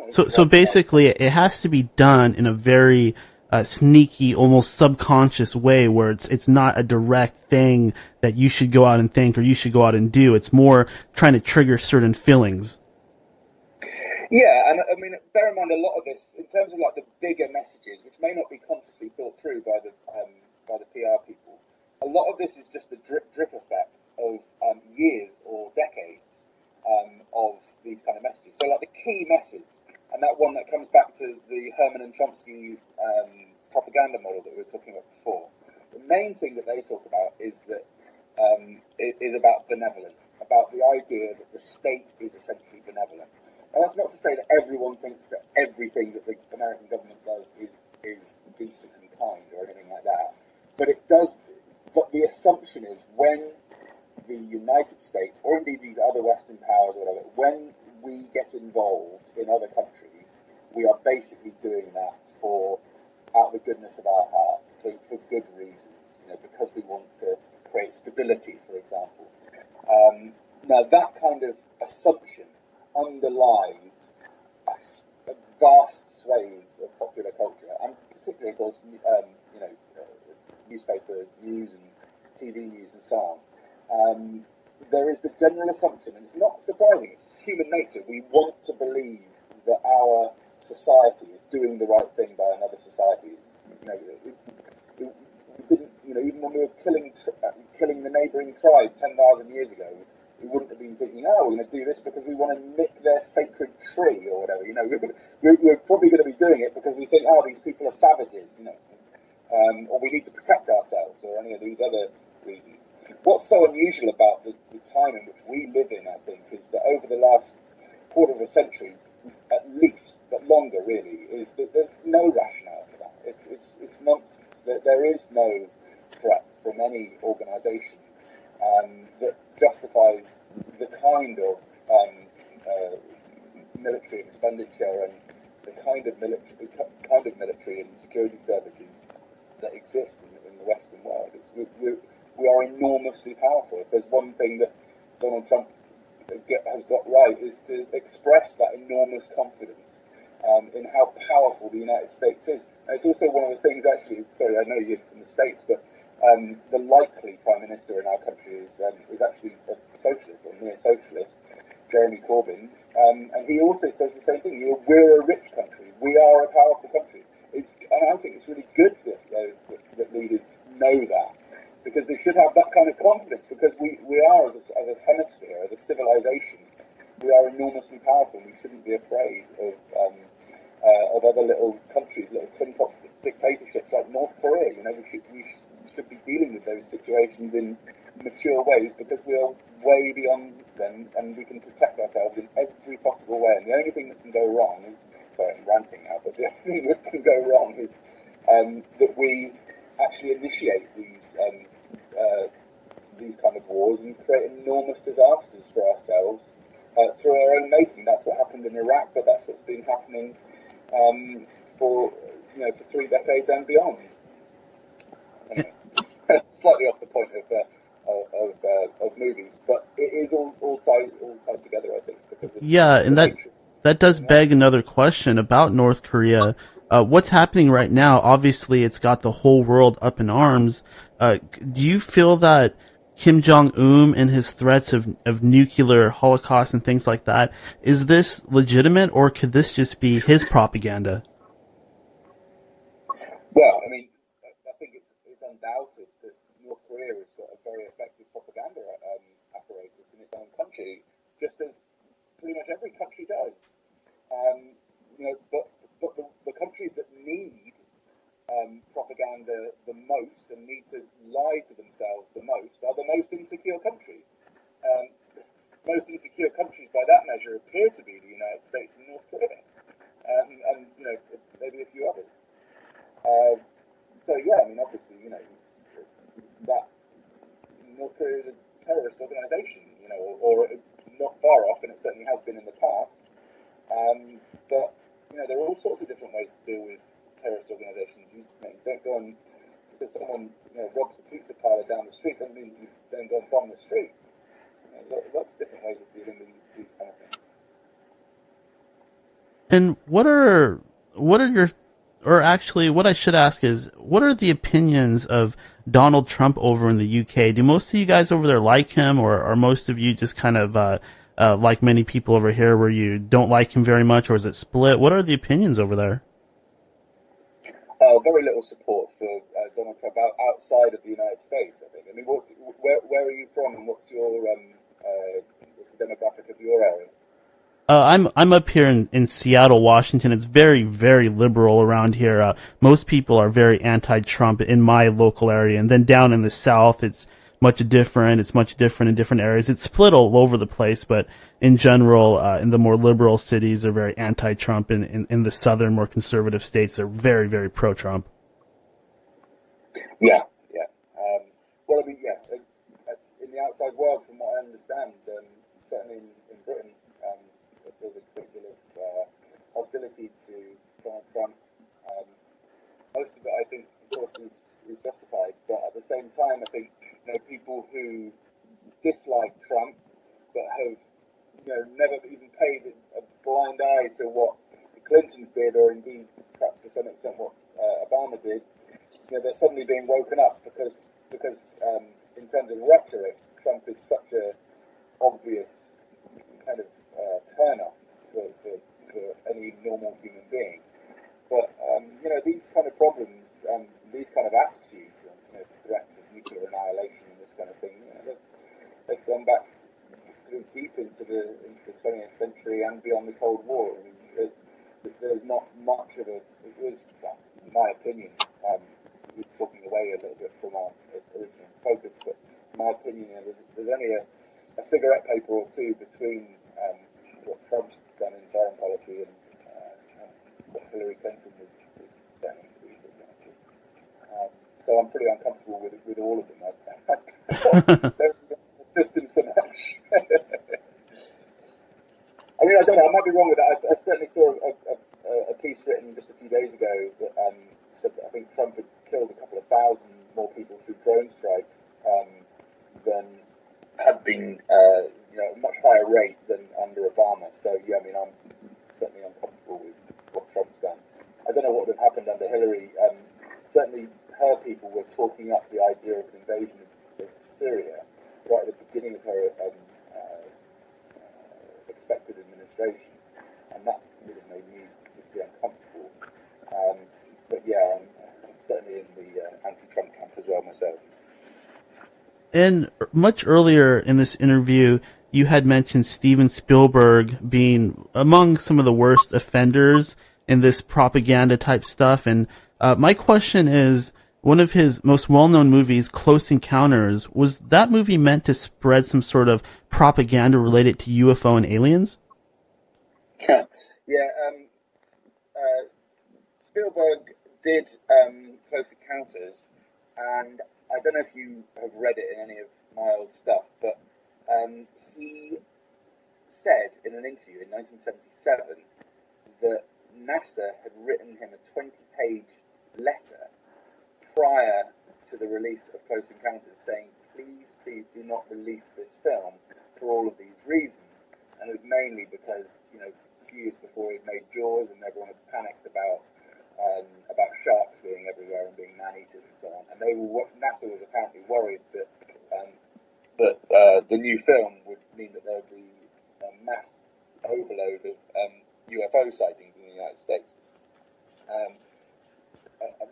So basically, it has to be done in a very sneaky, almost subconscious way, where it's not a direct thing that you should go out and think or you should go out and do. It's more trying to trigger certain feelings. Yeah, and I mean, bear in mind a lot of this, in terms of like the bigger messages, which may not be consciously thought through by the PR people. A lot of this is just the drip effect of years or decades of these kind of messages. So, like the key message, and that one that comes back to the Herman and Chomsky propaganda model that we were talking about before. The main thing that they talk about is that it is about benevolence, about the idea that the state is essentially benevolent. And that's not to say that everyone thinks that everything that the American government does is decent and kind or anything like that. But it does. But the assumption is when the United States, or indeed these other Western powers or whatever, when we get involved in other countries, we are basically doing that out of the goodness of our heart, for good reasons, because we want to create stability, for example. Now that kind of assumption underlies vast swathes of popular culture, and particularly, of course, newspaper news and TV news and so on. There is the general assumption, and it's not surprising, it's human nature. We want to believe that our society is doing the right thing by another society. Even when we were killing the neighbouring tribe 10,000 years ago, we wouldn't have been thinking, we're going to do this because we want to nick their sacred tree or whatever. We're probably going to be doing it because we think, these people are savages, or we need to protect ourselves, or any of these other reasons. What's so unusual about the time in which we live in, I think, is that over the last quarter of a century, at least, but longer really, is that there's no rationale for that. It's nonsense. There is no threat from any organisation that justifies the kind of military expenditure and the kind of military and security services that exist in the Western world. We are enormously powerful. If there's one thing that Donald Trump has got right, is to express that enormous confidence in how powerful the United States is. And it's also one of the things, actually, sorry, I know you're from the States, but the likely Prime Minister in our country is actually a socialist, or near socialist, Jeremy Corbyn, and he also says the same thing. We're a rich country. We are a powerful country. And I think it's really good that leaders know that, because they should have that kind of confidence, because we are, as a hemisphere, as a civilization, we are enormously powerful, and we shouldn't be afraid of other little countries, little tin pot dictatorships like North Korea. We should be dealing with those situations in mature ways, because we are way beyond them, and we can protect ourselves in every possible way. And the only thing that can go wrong is, sorry, I'm ranting now, but the only thing that can go wrong is that we actually initiate these kind of wars and create enormous disasters for ourselves through our own making. That's what happened in Iraq, but that's what's been happening for 3 decades and beyond. Anyway, slightly off the point of movies, but it is all tied together, I think. And that does beg another question about North Korea. What's happening right now? Obviously, it's got the whole world up in arms. Do you feel that Kim Jong-un and his threats of nuclear holocaust and things like that, is this legitimate, or could this just be his propaganda? Well, I mean, I think it's undoubted that North Korea has got a very effective propaganda apparatus in its own country, just as pretty much every country does. But the countries that need propaganda the most and need to lie to themselves the most are the most insecure countries. Most insecure countries, by that measure, appear to be the United States and North Korea, and maybe a few others. So yeah, I mean, obviously, that North Korea is a terrorist organization, or But there are all sorts of different ways to deal with terrorist organisations. You don't go and because someone robs a pizza parlour down the street doesn't mean you don't go and bomb the street. Lots of different ways of dealing with these kind of things. And what are your, or actually what I should ask is, what are the opinions of Donald Trump over in the UK? Do most of you guys over there like him, or are most of you just kind of like many people over here where you don't like him very much, or is it split? What are the opinions over there? Very little support for Donald Trump outside of the United States, I think. I mean, where are you from, and what's your what's the demographic of your area? I'm up here in Seattle, Washington. It's very, very liberal around here. Most people are very anti-Trump in my local area, and then down in the South, it's much different. It's much different in different areas. It's split all over the place, but in general, in the more liberal cities, they're very anti-Trump. In the southern, more conservative states, they're very, very pro-Trump. Yeah. Well, I mean, in the outside world, from what I understand, certainly in Britain, there's a great deal of hostility to Donald Trump. Most of it, I think, of course, is justified. But at the same time, I think people who dislike Trump but have never even paid a blind eye to what the Clintons did, or indeed perhaps to some extent what Obama did, they're suddenly being woken up because in terms of rhetoric, Trump is such a obvious kind of turn-off for any normal human being. But these kind of problems, these kind of attitudes, threats of nuclear annihilation and this kind of thing, they've gone back deep into the 20th century and beyond the Cold War. I mean, there's not much of a. It was, in my opinion, we're talking away a little bit from our original focus, but in my opinion, there's only a cigarette paper or two between what Trump's done in foreign policy and what Hillary Clinton was planning to do, for example. So I'm pretty uncomfortable with all of them. I don't system so much. I mean, I don't know. I might be wrong with that. I certainly saw a piece written just a few days ago that said that I think Trump had killed a couple of thousand more people through drone strikes than had been, a much higher rate than under Obama. So yeah, I mean, I'm certainly uncomfortable with what Trump's done. I don't know what would have happened under Hillary. Certainly, her people were talking up the idea of an invasion of Syria right at the beginning of her expected administration, and that would have made me particularly uncomfortable. But yeah, I'm certainly in the anti-Trump camp as well myself. And much earlier in this interview, you had mentioned Steven Spielberg being among some of the worst offenders in this propaganda type stuff. And my question is, one of his most well-known movies, Close Encounters, was that movie meant to spread some sort of propaganda related to UFO and aliens? Yeah, Spielberg did Close Encounters, and I don't know if you have read it in any of my old stuff, but he said in an interview in 1977 that NASA had written him a 20-page letter prior to the release of Close Encounters saying, please do not release this film for all of these reasons. And it was mainly because, a few years before he'd made Jaws and everyone had panicked about sharks being everywhere and being man-eaters and so on. And NASA was apparently worried that the new film would mean that there would be a mass overload of UFO sightings in the United States.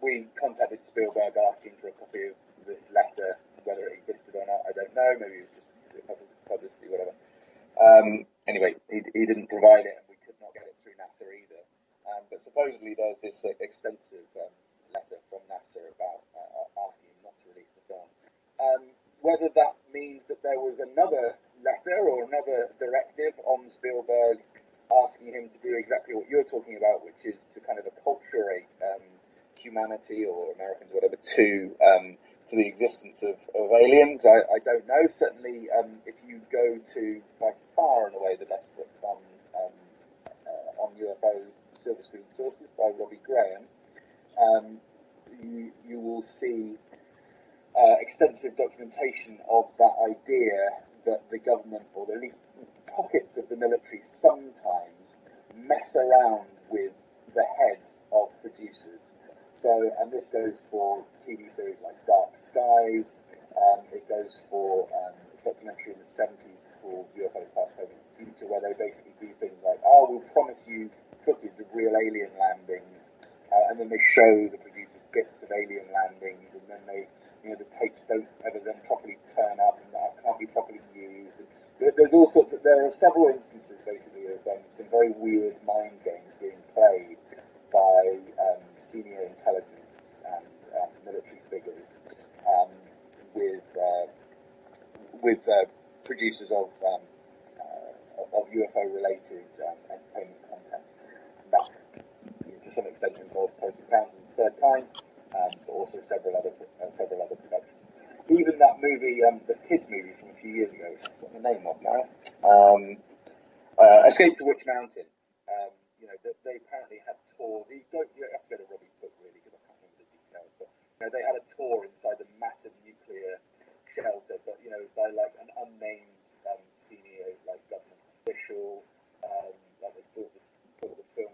We contacted Spielberg asking for a copy of this letter, whether it existed or not, I don't know. Maybe it was just publicity, whatever. Anyway, he didn't provide it, and we could not get it through NASA either. But supposedly there's this extensive letter from NASA about asking him not to release the film. Whether that means that there was another letter or another directive on Spielberg asking him to do exactly what you're talking about, which is to kind of acculturate humanity or Americans, whatever, to the existence of aliens, I don't know. Certainly, if you go to by far and away the best book on UFOs, Silver Screen Sources by Robbie Graham, you will see extensive documentation of that idea that the government, or at least pockets of the military, sometimes mess around with the heads of producers. So, and this goes for TV series like Dark Skies. It goes for a documentary in the 70s called UFO Past, Present, Future, where they basically do things like, oh, we'll promise you footage of real alien landings, and then they show the producers bits of alien landings, and then they, the tapes don't ever then properly turn up, and that can't be properly used. There's all sorts of, there are several instances basically of some very weird mind games being played by senior intelligence and military figures with producers of UFO-related entertainment content. That, to some extent, involves Close Encounters of the Third Kind, but also several other productions. Even that movie, the kids movie from a few years ago, which I've got the name of now, Escape to Witch Mountain. They apparently had tours. You have to go to Robbie's book really, because I can't remember the details. But they had a tour inside the massive nuclear shelter, but by like an unnamed senior government official. Like they brought the film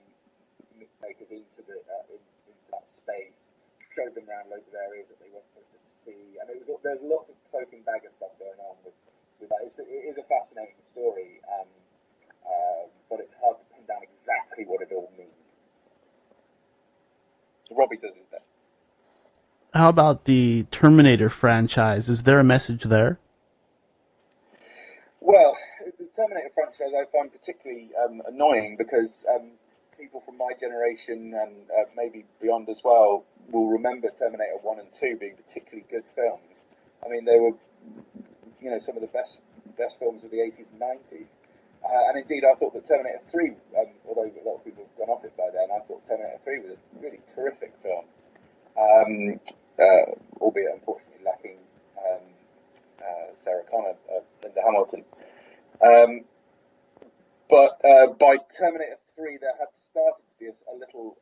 makers into that space, showed them around loads of areas that they weren't supposed to see, and there's lots of cloak and dagger stuff going on with that. It is a fascinating story, but it's hard to pin down exactly what it all means. Robbie does his best. How about the Terminator franchise? Is there a message there? Well, the Terminator franchise I find particularly annoying because people from my generation and maybe beyond as well will remember Terminator 1 and 2 being particularly good films. I mean, they were, some of the best films of the 80s and 90s. And indeed, I thought that Terminator 3, although a lot of people have gone off it by then, I thought Terminator 3 was a really terrific film. Albeit unfortunately lacking Sarah Connor, Linda Hamilton. But by Terminator 3, there had started to be a little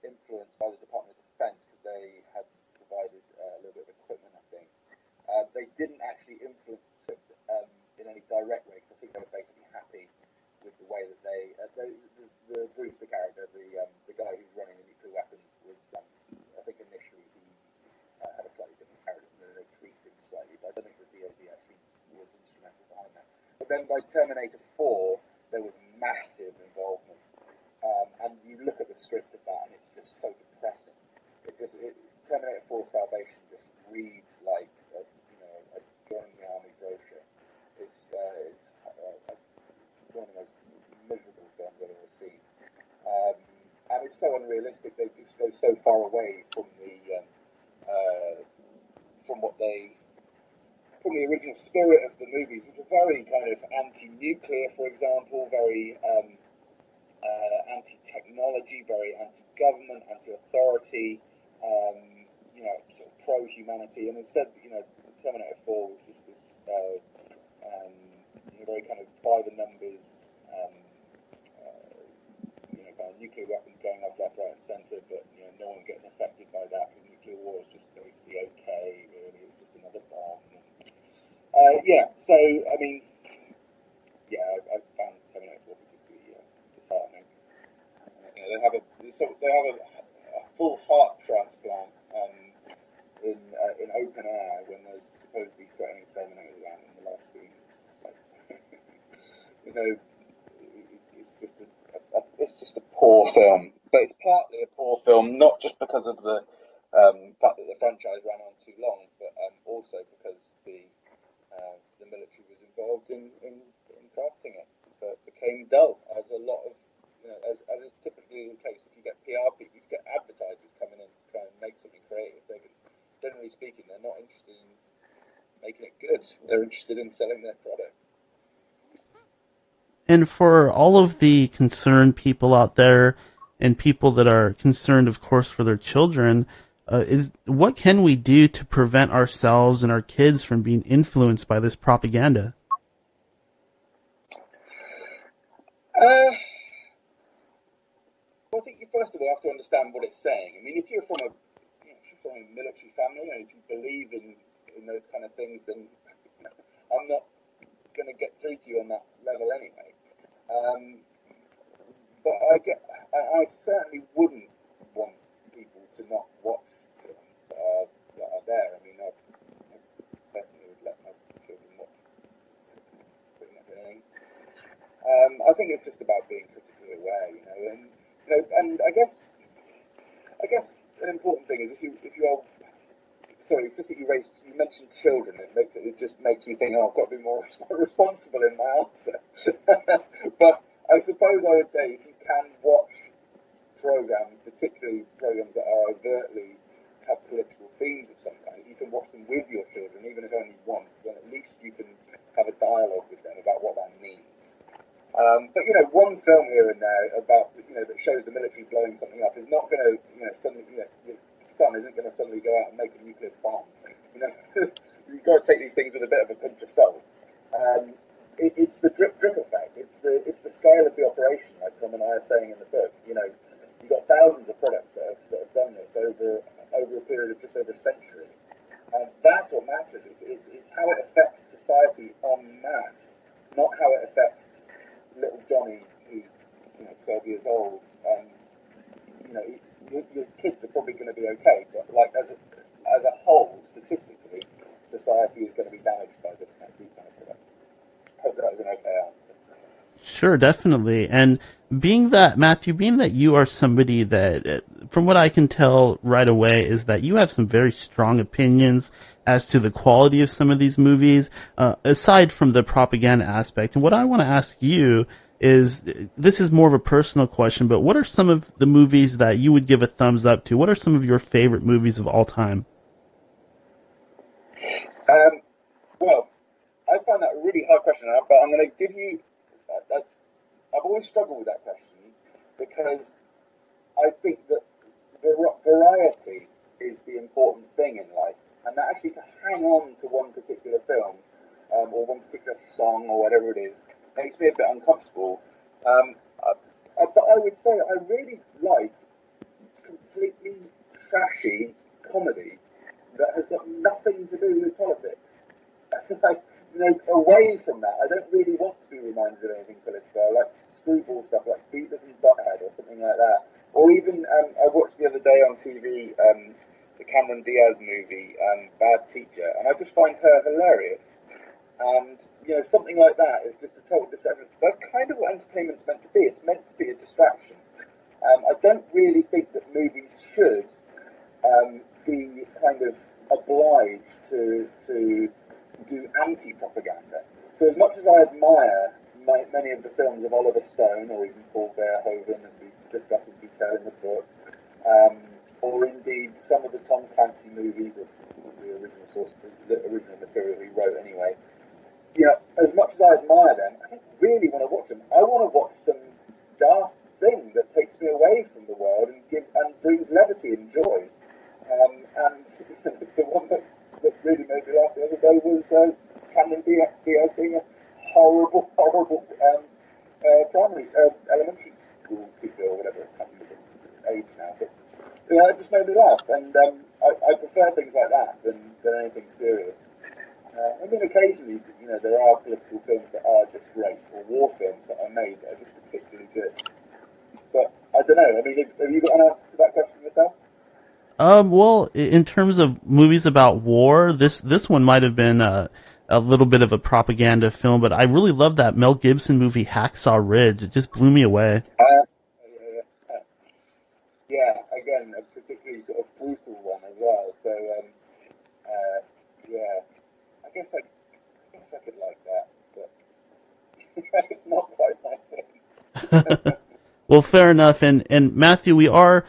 influence by the Department of Defense, because they had provided a little bit of equipment, I think. They didn't actually influence it in any direct way, because I think they were basically happy with the way that the Brewster character, the guy who's running the nuclear weapons, was, I think initially he had a slightly different character, and then they tweaked him slightly, but I don't think the DoD actually was instrumental behind that. But then by Terminator 4, there was massive involvement, and you look at the script of that, and it's just so depressing. Terminator 4 Salvation just reads like a joining the army brochure. It's one of the most miserable films I've ever seen, and it's so unrealistic. They just go so far away from from the original spirit of the movies, which are very kind of anti-nuclear, for example, very anti-technology, very anti-government, anti-authority, sort of pro-humanity, and instead, Terminator 4 was just this very kind of by-the-numbers, kind of nuclear weapons going off left, right, and centre, but no one gets affected by that, because nuclear war is just basically okay, really. It's just another bomb. So I mean, I found Terminator 4 particularly disheartening. They have a full heart transplant in open air when there's supposed to be threatening Terminator around in the last scene. It's just like, it's just a poor film. But it's partly a poor film, not just because of the fact that the franchise ran on too long, but also because the military was involved in crafting it. So it became dull, as a lot of, as is typically the case. If you get PR people, you get advertisers coming in to try and make something creative. Generally speaking, they're not interested in making it good. They're interested in selling their product. And for all of the concerned people out there, and people that are concerned, of course, for their children, what can we do to prevent ourselves and our kids from being influenced by this propaganda? Well, I think you first of all have to understand what it's saying. I mean, if you're from a military family and if you believe in those kind of things, then I'm not going to get through to you on that level anyway. But I certainly wouldn't want people to not watch films that are there. I mean, I personally would let my children watch pretty much anything. I think it's just about being critically aware, and I guess an important thing is if you are sorry, it's just that you mentioned children. It just makes me think, I've got to be more responsible in my answer. But I suppose I would say if you can watch programs, particularly programs that are overtly have political themes of some kind, if you can watch them with your children, even if only once, then at least you can have a dialogue with them about what that means. But one film here and there about that shows the military blowing something up is not going to suddenly the sun isn't going to suddenly go out and make a nuclear bomb. You've got to take these things with a bit of a pinch of salt. It's the drip effect. It's the scale of the operation, like Tom and I are saying in the book. You've got thousands of products that have done this over a period of just over a century. And that's what matters. It's how it affects society en masse, not how it affects little Johnny who's 12 years old. Your kids are probably going to be okay, but like as a whole, statistically, society is going to be damaged by this kind of product. I hope that was an okay answer. Sure, definitely. And Matthew, being that you are somebody that, from what I can tell right away, is that you have some very strong opinions as to the quality of some of these movies, aside from the propaganda aspect. And what I want to ask you is, this is more of a personal question, but what are some of the movies that you would give a thumbs up to? What are some of your favorite movies of all time? Well, I find that a really hard question, but I'm going to give you... I've always struggled with that question because I think that variety is the important thing in life, and that actually to hang on to one particular film or one particular song or whatever it is makes me a bit uncomfortable. But I would say I really like completely trashy comedy that has got nothing to do with politics. Away from that, I don't really want to be reminded of anything political. I like screwball stuff like Beavis and Butthead or something like that. Or even, I watched the other day on TV the Cameron Diaz movie, Bad Teacher, and I just find her hilarious. And, something like that is just a total distraction. That's kind of what entertainment's meant to be. It's meant to be a distraction. I don't really think that movies should be kind of obliged to do anti-propaganda. So as much as I admire many of the films of Oliver Stone, or even Paul Verhoeven, as we discuss in detail in the book, or indeed some of the Tom Clancy movies, of the original material he wrote anyway, as much as I admire them, I don't really want to watch them. I want to watch some daft thing that takes me away from the world and brings levity and joy. And the one that really made me laugh the other day was Cameron Diaz being a horrible elementary school teacher or whatever. I can't remember the age now, but it just made me laugh. And I prefer things like that than anything serious. Occasionally, there are political films that are just great, or war films that are made that are just particularly good. But I don't know. Have you got an answer to that question yourself? Well, in terms of movies about war, this one might have been a little bit of a propaganda film, but I really love that Mel Gibson movie Hacksaw Ridge. It just blew me away. Yeah, again, a particularly sort of brutal one as well. So, yeah, I guess I could like that, but it's not quite my thing. Well, fair enough. And Matthew, we are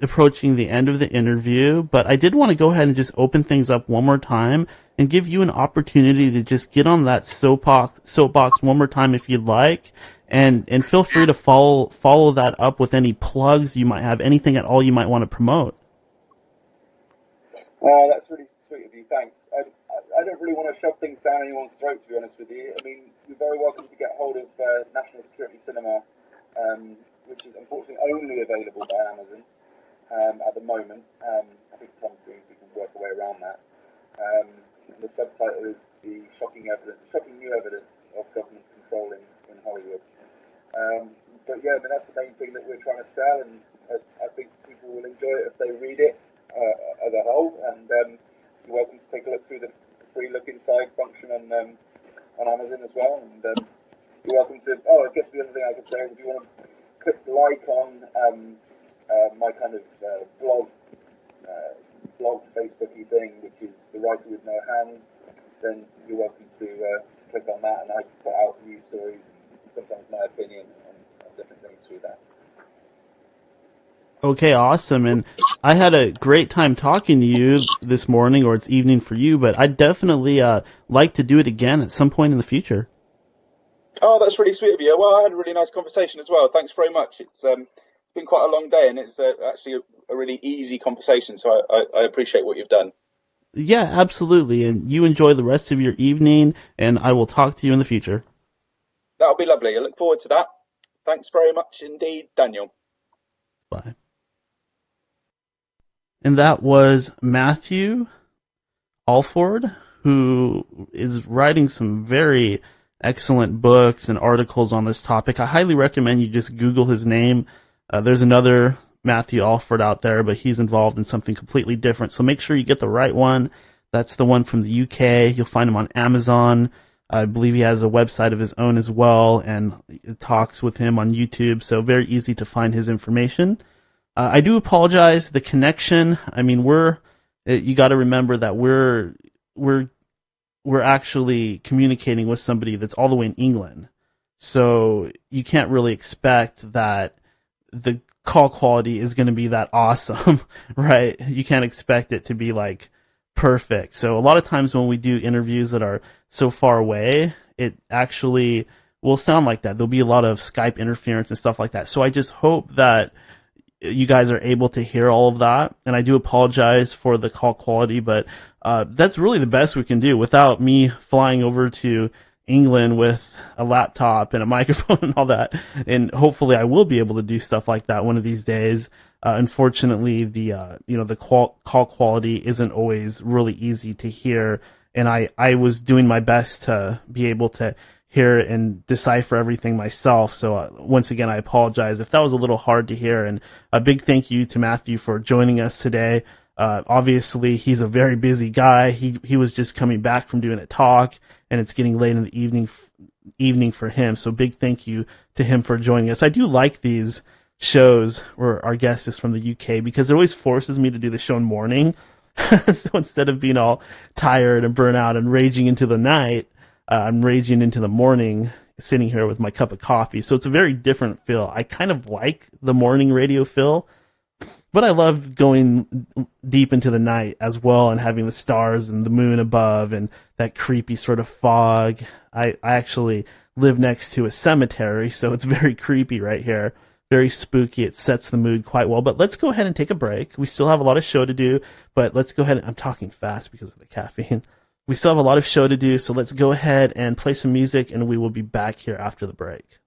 approaching the end of the interview, but I did want to go ahead and just open things up one more time and give you an opportunity to just get on that soapbox one more time if you'd like, and feel free to follow that up with any plugs you might have, anything at all you might want to promote. That's really sweet of you. Thanks. I don't really want to shove things down anyone's throat, to be honest with you. You're very welcome to get hold of National Security Cinema, which is unfortunately only available by Amazon at the moment. I think Tom seems we can work a way around that. The subtitle is "The Shocking New Evidence of Government Control in Hollywood." But yeah, I mean, that's the main thing that we're trying to sell, and I think people will enjoy it if they read it as a whole. And you're welcome to take a look through the free look inside function on Amazon as well. And you're welcome to. Oh, I guess the other thing I could say is if you want to click like on my kind of blog Facebooky thing, which is The Writer with No Hands, then you're welcome to click on that, and I put out news stories and sometimes my opinion on different things through that. Okay, awesome. And I had a great time talking to you this morning, or it's evening for you, but I'd definitely like to do it again at some point in the future. Oh, that's really sweet of you. Well, I had a really nice conversation as well. Thanks very much. It's been quite a long day, and it's actually a really easy conversation, so I appreciate what you've done. Yeah, absolutely. And you enjoy the rest of your evening, and I will talk to you in the future. That'll be lovely. I look forward to that. Thanks very much indeed, Daniel. Bye. And that was Matthew Alford, who is writing some very excellent books and articles on this topic. I highly recommend you just Google his name. There's another Matthew Alford out there, but he's involved in something completely different. So make sure you get the right one. That's the one from the UK. You'll find him on Amazon. I believe he has a website of his own as well, and it talks with him on YouTube. So very easy to find his information. I do apologize. The connection. I mean, you got to remember that we're actually communicating with somebody that's all the way in England. So you can't really expect that the call quality is going to be that awesome, right? You can't expect it to be like perfect. So a lot of times when we do interviews that are so far away, it actually will sound like that. There'll be a lot of Skype interference and stuff like that. So I just hope that you guys are able to hear all of that. And I do apologize for the call quality, but that's really the best we can do without me flying over to England with a laptop and a microphone and all that. And hopefully I will be able to do stuff like that one of these days. Unfortunately, the call quality isn't always really easy to hear. And I was doing my best to be able to hear and decipher everything myself. So once again, I apologize if that was a little hard to hear. And a big thank you to Matthew for joining us today. Obviously, he's a very busy guy. He was just coming back from doing a talk, and it's getting late in the evening for him. So big thank you to him for joining us. I do like these shows where our guest is from the UK because it always forces me to do the show in the morning. So instead of being all tired and burnt out and raging into the night, I'm raging into the morning, sitting here with my cup of coffee. So it's a very different feel. I kind of like the morning radio feel, but I love going deep into the night as well and having the stars and the moon above and that creepy sort of fog. I actually live next to a cemetery, so it's very creepy right here. Very spooky. It sets the mood quite well. But let's go ahead and take a break. We still have a lot of show to do, but let's go ahead. I'm talking fast because of the caffeine. We still have a lot of show to do, so let's go ahead and play some music, and we will be back here after the break.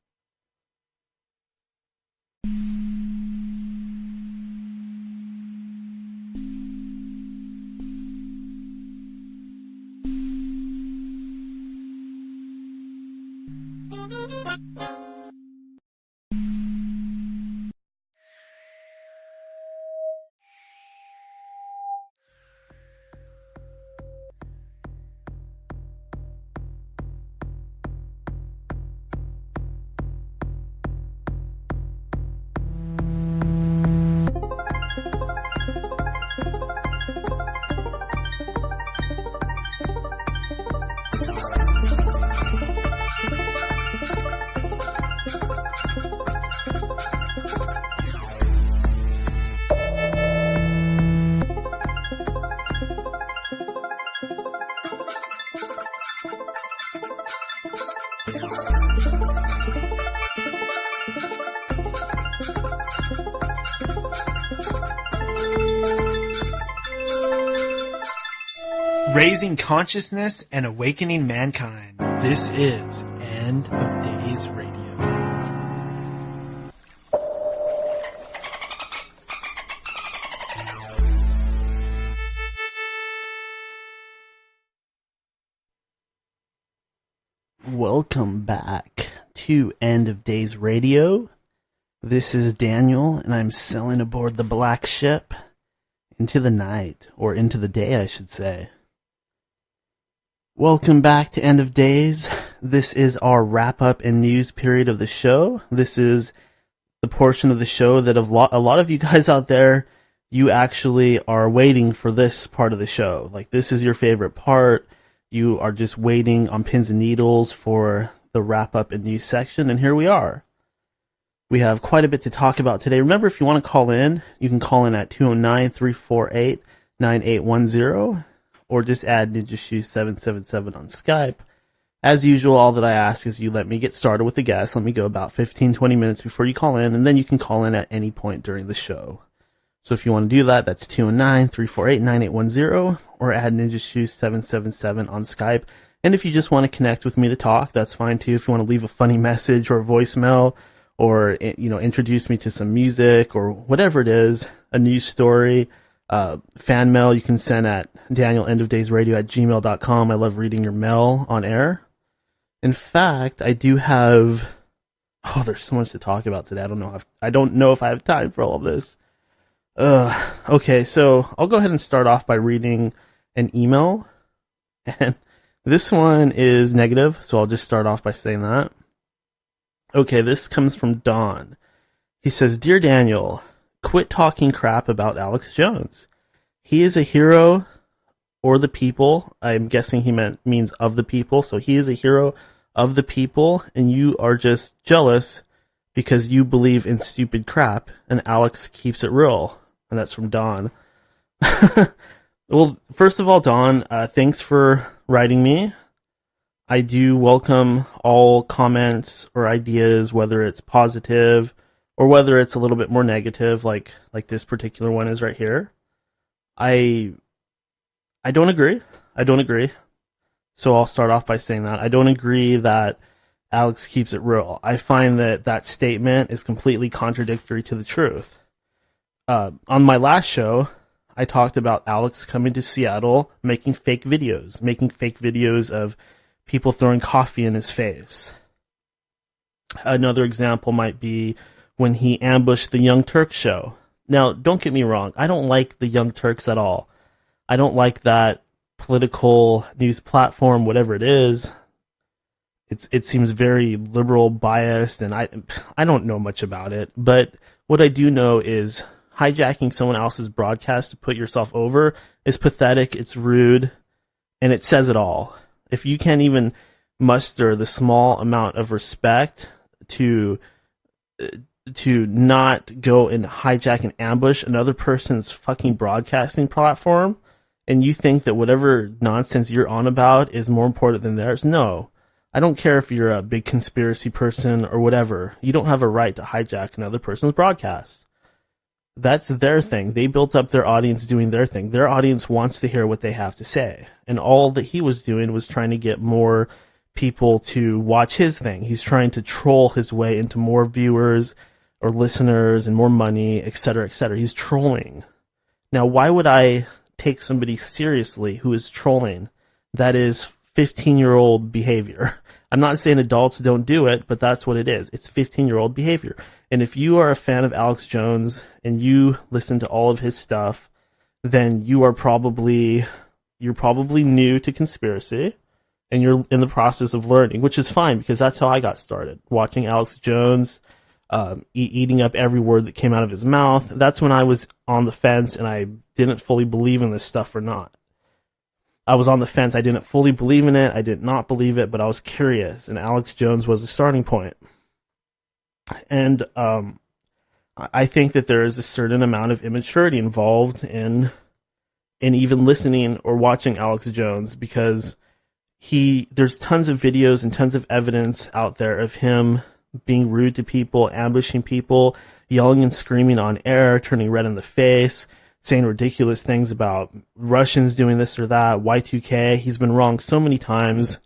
Raising consciousness and awakening mankind. This is End of Days Radio. welcome back to End of Days Radio. This is Daniel, and I'm sailing aboard the Black Ship into the night, or into the day, I should say. Welcome back to End of Days. This is our wrap-up and news period of the show. This is the portion of the show that a lot of you guys out there, you actually are waiting for this part of the show. Like, this is your favorite part. You are just waiting on pins and needles for the wrap-up and news section, and here we are. We have quite a bit to talk about today. Remember, if you want to call in, you can call in at 209-348-9810, or just add NinjaShoe777 on Skype. As usual, all that I ask is you let me get started with the guest. Let me go about 15-20 minutes before you call in, and then you can call in at any point during the show. So if you want to do that, that's 209-348-9810, or add NinjaShoe777 on Skype. And if you just want to connect with me to talk, that's fine too. If you want to leave a funny message or a voicemail, or, you know, introduce me to some music or whatever it is, a news story, fan mail, you can send at danielendofdaysradio@gmail.com. I love reading your mail on air. In fact, I do have, there's so much to talk about today. I don't know if I have time for all of this. Okay, so I'll go ahead and start off by reading an email, and this one is negative, so I'll just start off by saying that. Okay, this comes from Don. He says, "Dear Daniel, quit talking crap about Alex Jones. He is a hero, or the people." I'm guessing he means of the people, so he is a hero of the people, and you are just jealous because you believe in stupid crap, and Alex keeps it real. And that's from Don. Well, first of all, Don, thanks for writing me. I do welcome all comments or ideas, whether it's positive or whether it's a little bit more negative, like this particular one is right here. I don't agree. So I'll start off by saying that I don't agree that Alex keeps it real. I find that statement is completely contradictory to the truth. On my last show, I talked about Alex coming to Seattle, making fake videos of people throwing coffee in his face. Another example might be when he ambushed the Young Turks show. Now, don't get me wrong, I don't like the Young Turks at all. I don't like that political news platform, whatever it is. It seems very liberal, biased, and I don't know much about it. But what I do know is hijacking someone else's broadcast to put yourself over is pathetic, it's rude, and it says it all. If you can't even muster the small amount of respect to not go and hijack and ambush another person's fucking broadcasting platform, and you think that whatever nonsense you're on about is more important than theirs, no. I don't care if you're a big conspiracy person or whatever. You don't have a right to hijack another person's broadcast. That's their thing. They built up their audience doing their thing. Their audience wants to hear what they have to say. And all that he was doing was trying to get more people to watch his thing. He's trying to troll his way into more viewers or listeners and more money, etc., etc. He's trolling. Now, why would I take somebody seriously who is trolling? That is 15-year-old behavior. I'm not saying adults don't do it, but that's what it is. It's 15-year-old behavior. And if you are a fan of Alex Jones and you listen to all of his stuff, then you're probably new to conspiracy, and you're in the process of learning, which is fine because that's how I got started, watching Alex Jones, eating up every word that came out of his mouth. That's when I was on the fence and I didn't fully believe in this stuff or not. I was on the fence. I didn't fully believe in it. I did not believe it, but I was curious, and Alex Jones was the starting point. And I think that there is a certain amount of immaturity involved in even listening or watching Alex Jones, because there's tons of videos and tons of evidence out there of him being rude to people, ambushing people, yelling and screaming on air, turning red in the face, saying ridiculous things about Russians doing this or that, Y2K. He's been wrong so many times,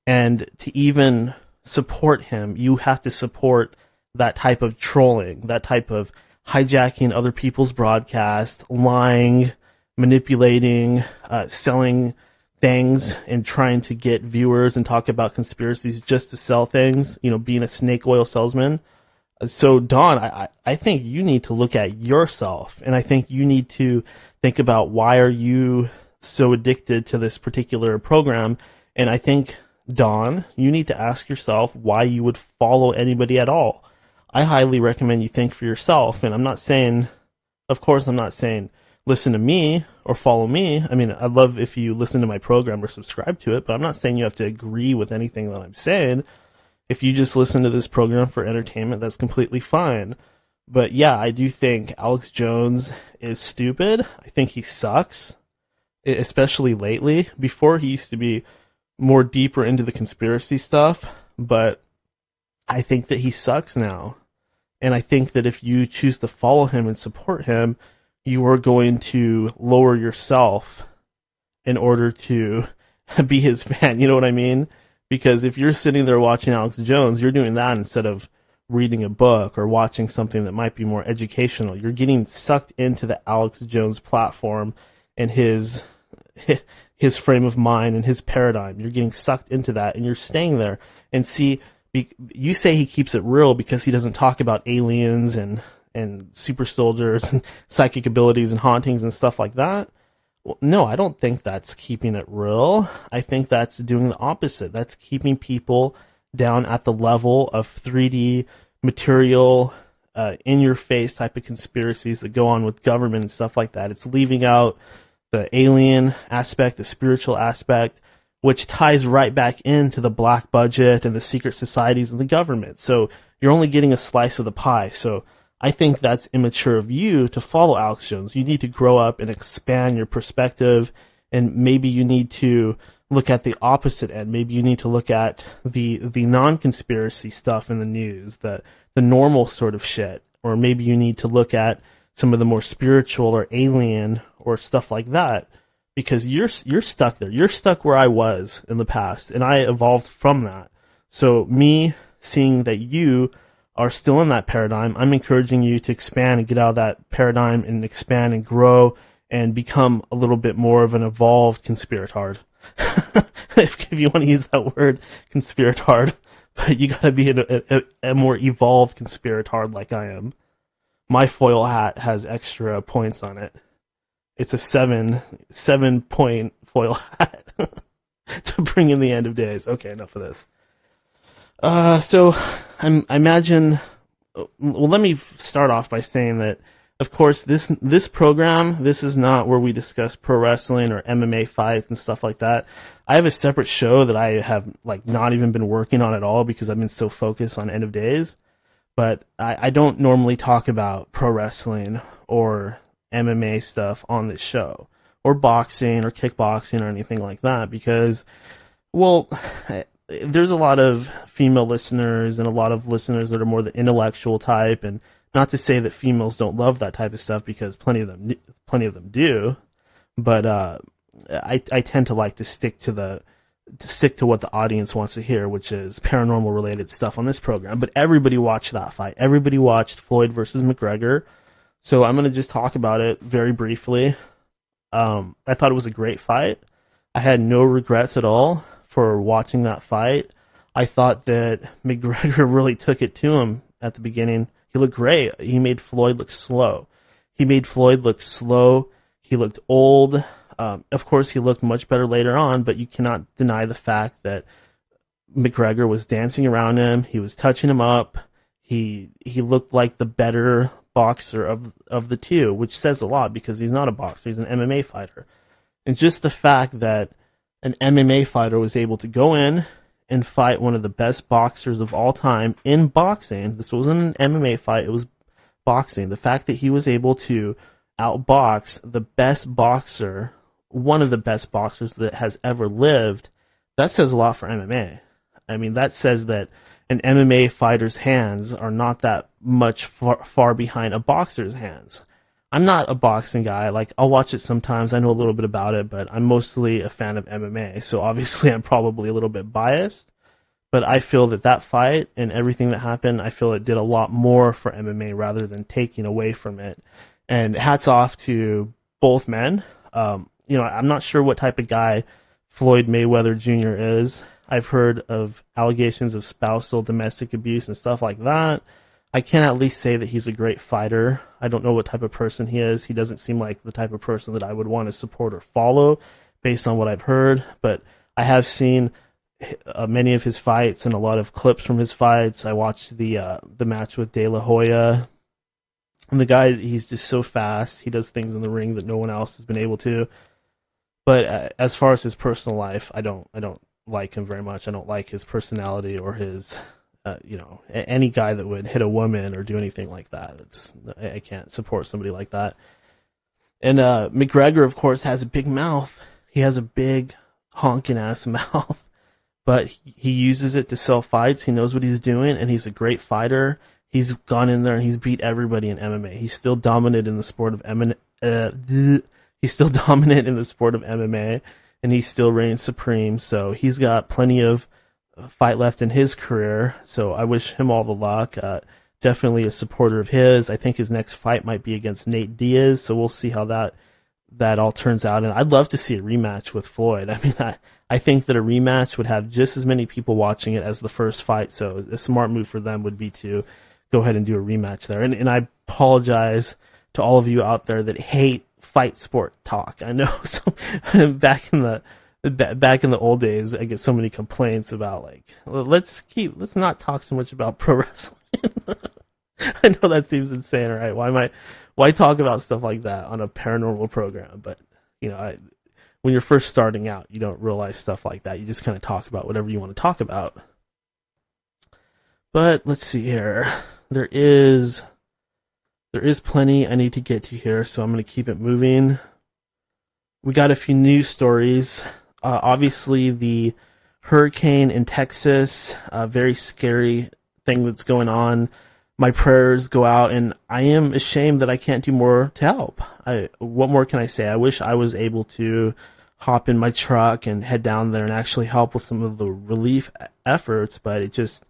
and to even support him, you have to support that type of trolling, that type of hijacking other people's broadcasts, lying, manipulating, selling things and trying to get viewers and talk about conspiracies just to sell things, being a snake oil salesman. So, Don, I think you need to look at yourself, and I think you need to think about why are you so addicted to this particular program. And I think, Don, you need to ask yourself why you would follow anybody at all. I highly recommend you think for yourself, and I'm not saying listen to me or follow me. I mean, I'd love if you listen to my program or subscribe to it, but I'm not saying you have to agree with anything that I'm saying. If you just listen to this program for entertainment, that's completely fine. But yeah, I do think Alex Jones is stupid. I think he sucks, especially lately. Before, he used to be more deeper into the conspiracy stuff, but I think that he sucks now. And I think that if you choose to follow him and support him, you are going to lower yourself in order to be his fan. You know what I mean? Because if you're sitting there watching Alex Jones, you're doing that instead of reading a book or watching something that might be more educational. You're getting sucked into the Alex Jones platform and his frame of mind and his paradigm. You're getting sucked into that, and you're staying there. And see, you say he keeps it real because he doesn't talk about aliens and super soldiers and psychic abilities and hauntings and stuff like that. Well, no, I don't think that's keeping it real. I think that's doing the opposite. That's keeping people down at the level of 3D material, in-your-face type of conspiracies that go on with government and stuff like that. It's leaving out the alien aspect, the spiritual aspect, which ties right back into the black budget and the secret societies and the government. So you're only getting a slice of the pie. So I think that's immature of you to follow Alex Jones. You need to grow up and expand your perspective, and maybe you need to look at the opposite end. Maybe you need to look at the non-conspiracy stuff in the news, the normal sort of shit, or maybe you need to look at some of the more spiritual or alien or stuff like that, because you're stuck there. You're stuck where I was in the past, and I evolved from that. So me seeing that you are still in that paradigm, I'm encouraging you to expand and get out of that paradigm and expand and grow and become a little bit more of an evolved conspiratard. if you want to use that word, conspiratard, but you gotta be a more evolved conspiratard like I am. My foil hat has extra points on it. It's a 7-point foil hat to bring in the end of days. Okay, enough of this. So I imagine. Well, let me start off by saying that, of course, this program, this is not where we discuss pro wrestling or MMA fights and stuff like that. I have a separate show that I have not even been working on at all because I've been so focused on End of Days. But I don't normally talk about pro wrestling or MMA stuff on this show, or boxing or kickboxing or anything like that, because, well, there's a lot of female listeners and a lot of listeners that are more the intellectual type, and not to say that females don't love that type of stuff, because plenty of them do, but I tend to like to stick to what the audience wants to hear, which is paranormal related stuff on this program. But everybody watched that fight. Everybody watched Floyd versus McGregor. So I'm going to just talk about it very briefly. I thought it was a great fight. I had no regrets at all for watching that fight. I thought that McGregor really took it to him at the beginning. He looked great. He made Floyd look slow. He looked old. Of course, he looked much better later on, but you cannot deny the fact that McGregor was dancing around him. He was touching him up. He looked like the better boxer of the two, which says a lot because he's not a boxer. He's an MMA fighter. And just the fact that an MMA fighter was able to go in and fight one of the best boxers of all time in boxing. This wasn't an MMA fight, it was boxing. The fact that he was able to outbox the best boxer, one of the best boxers that has ever lived, that says a lot for MMA. I mean, that says that an MMA fighter's hands are not that much far behind a boxer's hands. I'm not a boxing guy. I'll watch it sometimes. I know a little bit about it, but I'm mostly a fan of MMA. So obviously I'm probably a little bit biased, but I feel that fight and everything that happened, I feel it did a lot more for MMA rather than taking away from it. And hats off to both men. I'm not sure what type of guy Floyd Mayweather Jr. is. I've heard of allegations of spousal domestic abuse and stuff like that. I can at least say that he's a great fighter. I don't know what type of person he is. He doesn't seem like the type of person that I would want to support or follow based on what I've heard, but I have seen many of his fights and a lot of clips from his fights. I watched the match with De La Hoya. And the guy, he's just so fast. He does things in the ring that no one else has been able to. But as far as his personal life, I don't like him very much. I don't like his personality or his, any guy that would hit a woman or do anything like that. I can't support somebody like that. And McGregor, of course, has a big mouth. He has a big honking ass mouth, but he uses it to sell fights. He knows what he's doing, and he's a great fighter. He's gone in there and he's beat everybody in MMA. He's still dominant in the sport of MMA. He's still dominant in the sport of MMA, and he still reigns supreme. So he's got plenty of fight left in his career. So I wish him all the luck. Definitely a supporter of his. I think his next fight might be against Nate Diaz. So we'll see how that all turns out. And I'd love to see a rematch with Floyd. I mean, I think that a rematch would have just as many people watching it as the first fight. So a smart move for them would be to go ahead and do a rematch there. And I apologize to all of you out there that hate fight sport talk. I know so back in the old days, I get so many complaints about let's not talk so much about pro wrestling. I know that seems insane, right? Why talk about stuff like that on a paranormal program? But when you're first starting out, you don't realize stuff like that. You just kind of talk about whatever you want to talk about. But let's see here. There is plenty I need to get to here, so I'm going to keep it moving. We got a few news stories. Obviously, the hurricane in Texas, a very scary thing that's going on. My prayers go out, and I am ashamed that I can't do more to help. What more can I say? I wish I was able to hop in my truck and head down there and actually help with some of the relief efforts, but it's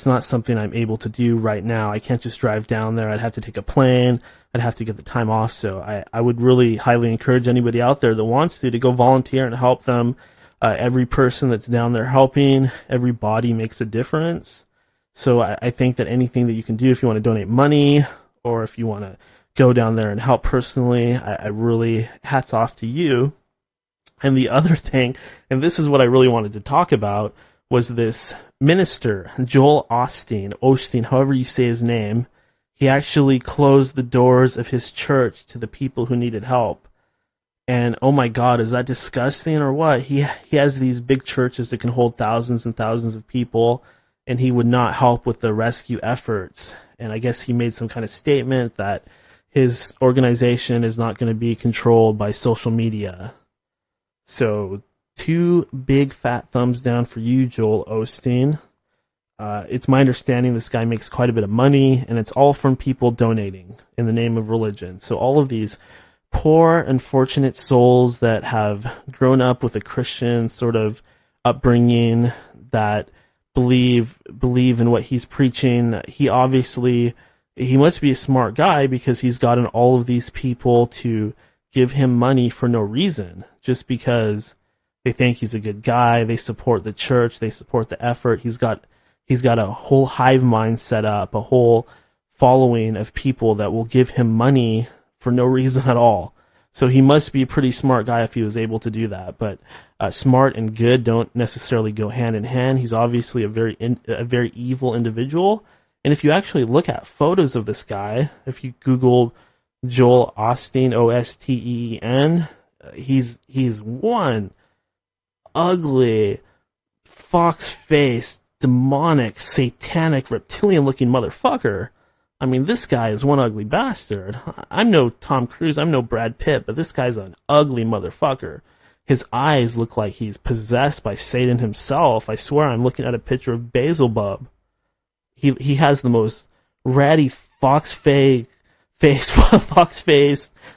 not something I'm able to do right now. I can't just drive down there. I'd have to take a plane. I'd have to get the time off. So I would really highly encourage anybody out there that wants to go volunteer and help them. Every person that's down there helping, every body makes a difference. So I think that anything that you can do, if you want to donate money or if you want to go down there and help personally, I really, hats off to you. And the other thing, and this is what I really wanted to talk about, was this minister, Joel Osteen, however you say his name. He actually closed the doors of his church to the people who needed help. And oh my God, is that disgusting or what? He has these big churches that can hold thousands and thousands of people, and he would not help with the rescue efforts. And I guess he made some kind of statement that his organization is not going to be controlled by social media. So 2 big fat thumbs down for you, Joel Osteen. It's my understanding this guy makes quite a bit of money, and it's all from people donating in the name of religion. So all of these poor, unfortunate souls that have grown up with a Christian sort of upbringing that believe in what he's preaching. He must be a smart guy because he's gotten all of these people to give him money for no reason, just because they think he's a good guy. They support the church. They support the effort. He's got a whole hive mind set up, a whole following of people that will give him money for no reason at all. So he must be a pretty smart guy if he was able to do that. But smart and good don't necessarily go hand in hand. He's obviously a very evil individual. And if you actually look at photos of this guy, if you Google Joel Osteen, Osteen, he's one ugly, fox-faced, demonic, satanic, reptilian-looking motherfucker. I mean, this guy is one ugly bastard. I'm no Tom Cruise, I'm no Brad Pitt, but this guy's an ugly motherfucker. His eyes look like he's possessed by Satan himself. I swear I'm looking at a picture of Beelzebub. He has the most ratty fox-faced,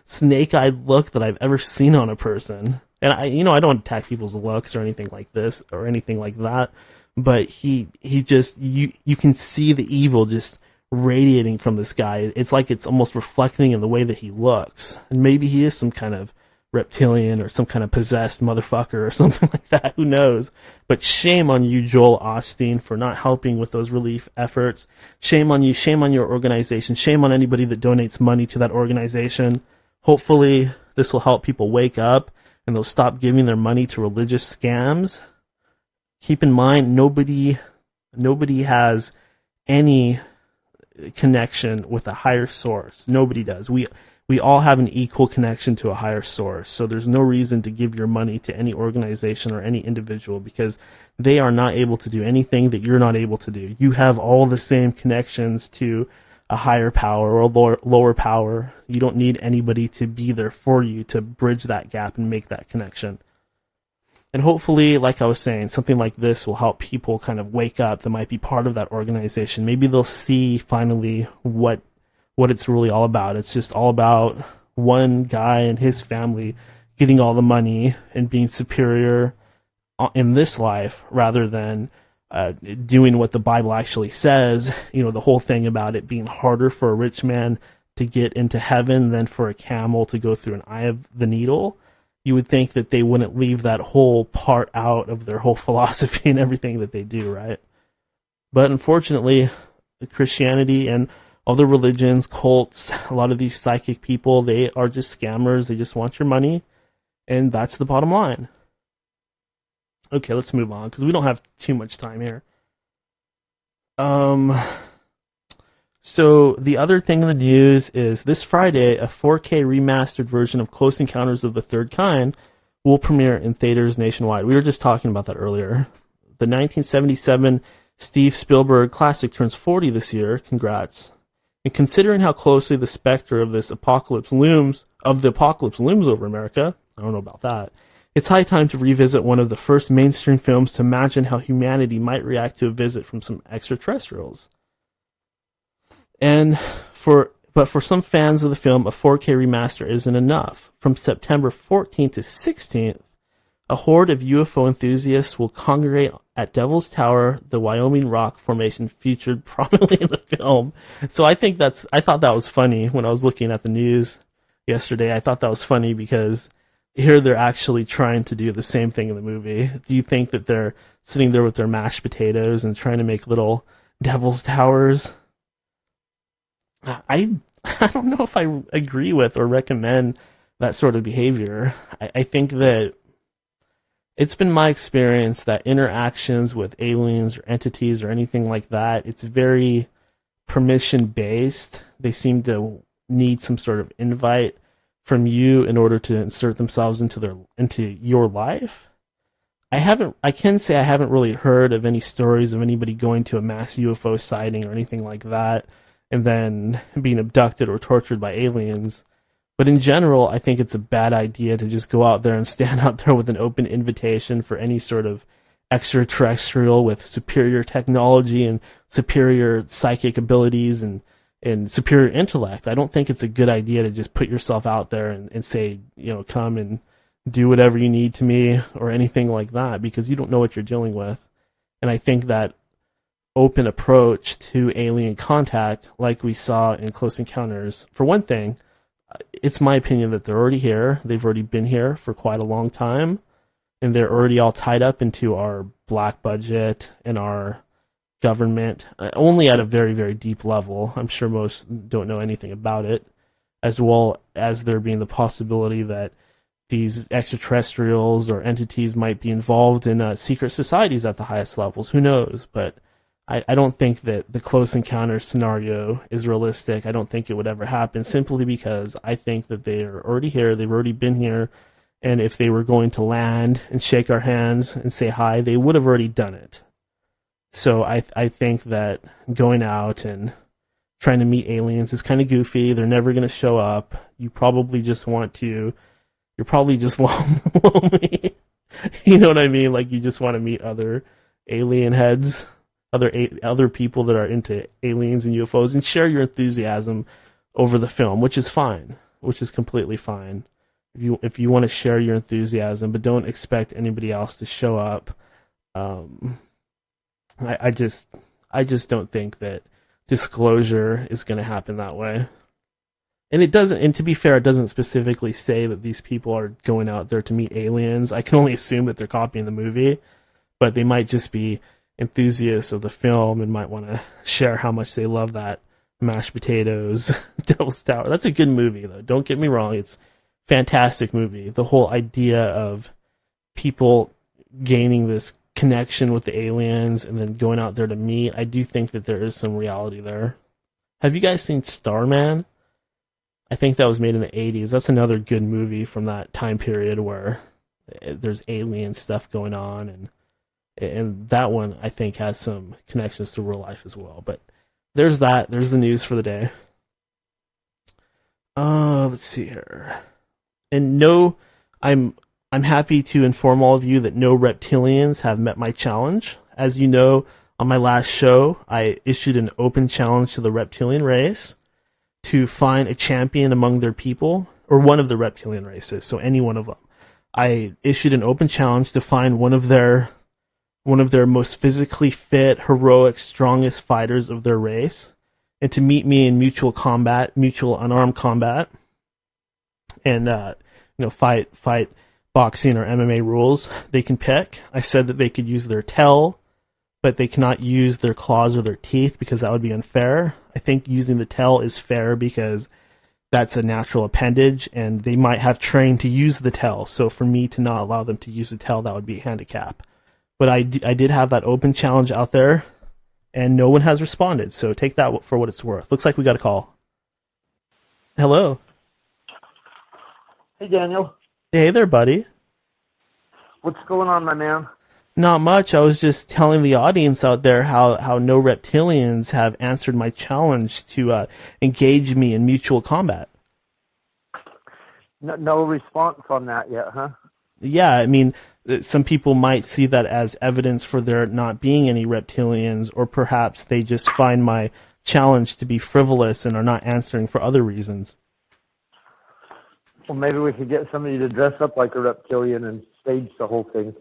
snake-eyed look that I've ever seen on a person. And I don't attack people's looks or anything like this or anything like that, but he just, you can see the evil just radiating from this guy. It's like it's almost reflecting in the way that he looks. And maybe he is some kind of reptilian or some kind of possessed motherfucker or something like that. Who knows? But shame on you, Joel Osteen, for not helping with those relief efforts. Shame on you. Shame on your organization. Shame on anybody that donates money to that organization. Hopefully this will help people wake up and they'll stop giving their money to religious scams. Keep in mind, nobody has any connection with a higher source. Nobody does. We all have an equal connection to a higher source. So there's no reason to give your money to any organization or any individual because they are not able to do anything that you're not able to do. You have all the same connections to a higher power or a lower power. You don't need anybody to be there for you to bridge that gap and make that connection. And hopefully, like I was saying, something like this will help people kind of wake up that might be part of that organization. Maybe they'll see finally what it's really all about. It's just all about one guy and his family getting all the money and being superior in this life rather than doing what the Bible actually says. You know, the whole thing about it being harder for a rich man to get into heaven than for a camel to go through an eye of the needle. You would think that they wouldn't leave that whole part out of their whole philosophy and everything that they do, right? But unfortunately, Christianity and other religions, cults, a lot of these psychic people, they are just scammers. They just want your money, and that's the bottom line. Okay, let's move on, because we don't have too much time here. So the other thing in the news is this Friday, a 4K remastered version of Close Encounters of the Third Kind will premiere in theaters nationwide. We were just talking about that earlier. The 1977 Steve Spielberg classic turns 40 this year. Congrats. And considering how closely the specter of the apocalypse looms over America, I don't know about that, it's high time to revisit one of the first mainstream films to imagine how humanity might react to a visit from some extraterrestrials. But for some fans of the film, a 4K remaster isn't enough. From September 14th to 16th, a horde of UFO enthusiasts will congregate at Devil's Tower, the Wyoming rock formation featured prominently in the film. So I thought that was funny when I was looking at the news yesterday. I thought that was funny because here they're actually trying to do the same thing in the movie. Do you think that they're sitting there with their mashed potatoes and trying to make little Devil's Towers? I don't know if I agree with or recommend that sort of behavior. I think that it's been my experience that interactions with aliens or entities or anything like that, it's very permission-based. They seem to need some sort of invite from you in order to insert themselves into your life. I can say I haven't really heard of any stories of anybody going to a mass UFO sighting or anything like that and then being abducted or tortured by aliens. But in general, I think it's a bad idea to just go out there and stand out there with an open invitation for any sort of extraterrestrial with superior technology and superior psychic abilities and superior intellect. I don't think it's a good idea to just put yourself out there and say, come and do whatever you need to me or anything like that, because you don't know what you're dealing with. And I think that open approach to alien contact, like we saw in Close Encounters, for one thing, it's my opinion that they're already here. They've already been here for quite a long time, and they're already all tied up into our black budget and our government, only at a very, very deep level. I'm sure most don't know anything about it, as well as there being the possibility that these extraterrestrials or entities might be involved in secret societies at the highest levels. Who knows? But I don't think that the Close Encounters scenario is realistic. I don't think it would ever happen, simply because I think that they are already here. They've already been here. And if they were going to land and shake our hands and say hi, they would have already done it. So I think that going out and trying to meet aliens is kind of goofy. They're never going to show up. You're probably just lonely. You know what I mean? Like, you just want to meet other alien heads, other people that are into aliens and UFOs, and share your enthusiasm over the film, which is fine, which is completely fine. If you want to share your enthusiasm, but don't expect anybody else to show up. I just don't think that disclosure is going to happen that way. And it doesn't, and to be fair, it doesn't specifically say that these people are going out there to meet aliens. I can only assume that they're copying the movie, but they might just be enthusiasts of the film and might want to share how much they love that mashed potatoes, Devil's Tower. That's a good movie, though. Don't get me wrong. It's a fantastic movie. The whole idea of people gaining this connection with the aliens and then going out there to meet, I do think that there is some reality there. Have you guys seen Starman? I think that was made in the 80s. That's another good movie from that time period where there's alien stuff going on, and that one I think has some connections to real life as well. But there's that. There's the news for the day. Let's see here. And no, I'm happy to inform all of you that no reptilians have met my challenge. As you know, on my last show, I issued an open challenge to the reptilian race to find a champion among their people, or one of the reptilian races, so any one of them. I issued an open challenge to find one of their most physically fit, heroic, strongest fighters of their race, and to meet me in mutual unarmed combat, and fight boxing or MMA rules. They can pick. I said that they could use their tail, but they cannot use their claws or their teeth because that would be unfair. I think using the tail is fair because that's a natural appendage, and they might have trained to use the tail. So for me to not allow them to use the tail, that would be a handicap. But I did have that open challenge out there, and no one has responded. So take that for what it's worth. Looks like we got a call. Hello. Hey, Daniel. Hey there, buddy. What's going on, my man? Not much. I was just telling the audience out there how no reptilians have answered my challenge to engage me in mutual combat. No response on that yet, huh? Yeah, I mean, some people might see that as evidence for there not being any reptilians, or perhaps they just find my challenge to be frivolous and are not answering for other reasons. Well, maybe we could get somebody to dress up like a reptilian and stage the whole thing.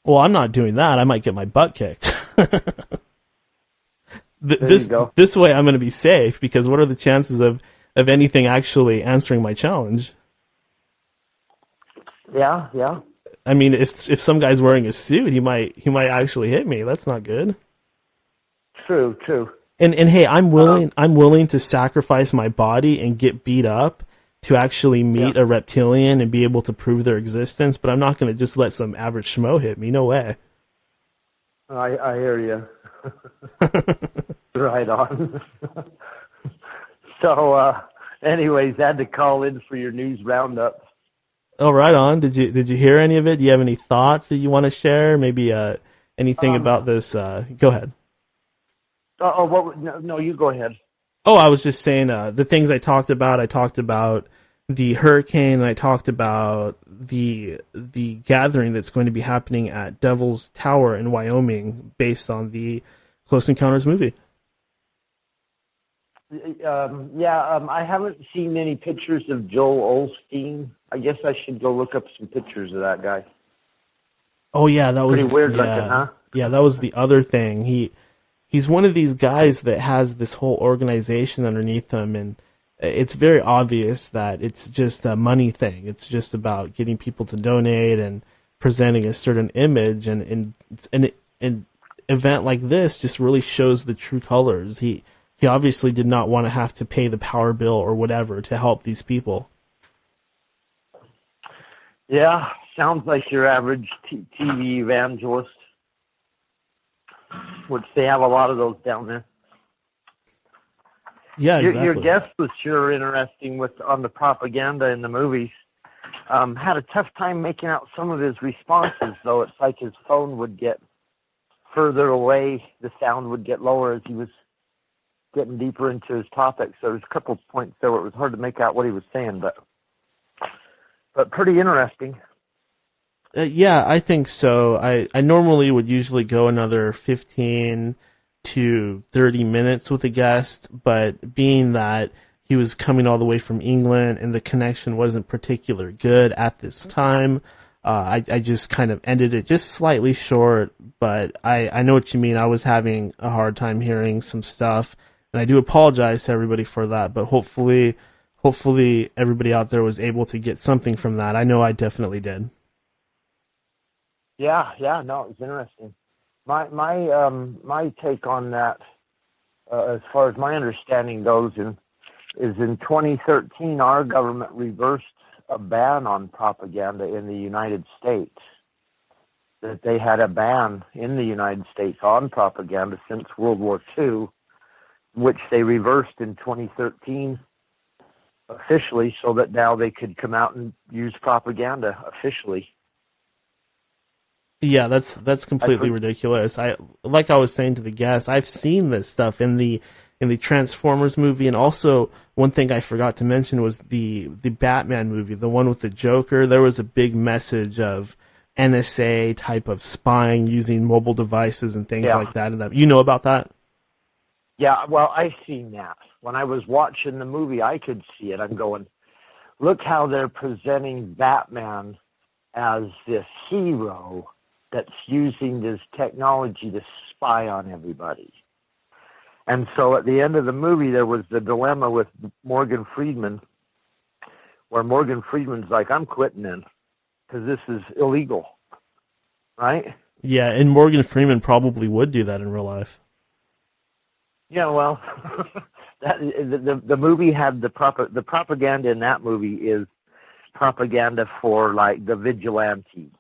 Well, I'm not doing that. I might get my butt kicked. This way I'm going to be safe, because what are the chances of anything actually answering my challenge? Yeah. I mean, if some guy's wearing a suit, he might actually hit me. That's not good. True. And hey, I'm willing to sacrifice my body and get beat up to actually meet a reptilian and be able to prove their existence, but I'm not going to just let some average schmo hit me. No way. I hear you. Right on. So, anyways, I had to call in for your news roundup. Oh, right on. Did you hear any of it? Do you have any thoughts that you want to share? Maybe anything about this? Go ahead. No, you go ahead. Oh, I was just saying the things I talked about the hurricane, and I talked about the gathering that's going to be happening at Devil's Tower in Wyoming based on the Close Encounters movie. I haven't seen any pictures of Joel Osteen. I guess I should go look up some pictures of that guy. Oh yeah, that was pretty weird looking, huh? Yeah, that was the other thing. He's one of these guys that has this whole organization underneath him, and it's very obvious that it's just a money thing. It's just about getting people to donate and presenting a certain image, and an event like this just really shows the true colors. He obviously did not want to have to pay the power bill or whatever to help these people. Yeah, sounds like your average TV evangelist, which they have a lot of those down there. Yeah, exactly. Your guest was sure interesting on the propaganda in the movies. Had a tough time making out some of his responses, though. It's like his phone would get further away, the sound would get lower as he was getting deeper into his topic. So there's a couple of points there where it was hard to make out what he was saying, but pretty interesting. Yeah, I think so. I normally would usually go another 15 to 30 minutes with a guest, but being that he was coming all the way from England and the connection wasn't particularly good at this time, I just kind of ended it just slightly short, but I know what you mean. I was having a hard time hearing some stuff, and I do apologize to everybody for that, but hopefully hopefully everybody out there was able to get something from that. I know I definitely did. Yeah, no, it was interesting. My take on that, as far as my understanding goes, is in 2013, our government reversed a ban on propaganda in the United States. That they had a ban in the United States on propaganda since World War II, which they reversed in 2013 officially, so that now they could come out and use propaganda officially. Yeah, that's completely ridiculous. Like I was saying to the guests, I've seen this stuff in the Transformers movie, and also one thing I forgot to mention was the Batman movie, the one with the Joker. There was a big message of NSA type of spying using mobile devices and things like that. And you know about that? Yeah, well, I've seen that. When I was watching the movie, I could see it. I'm going, look how they're presenting Batman as this hero that's using this technology to spy on everybody. And so at the end of the movie, there was the dilemma with Morgan Freeman, where Morgan Freeman's like, I'm quitting then, because this is illegal, right? Yeah, and Morgan Freeman probably would do that in real life. Yeah, well, the movie had the propaganda in that movie is propaganda for, like, the vigilante.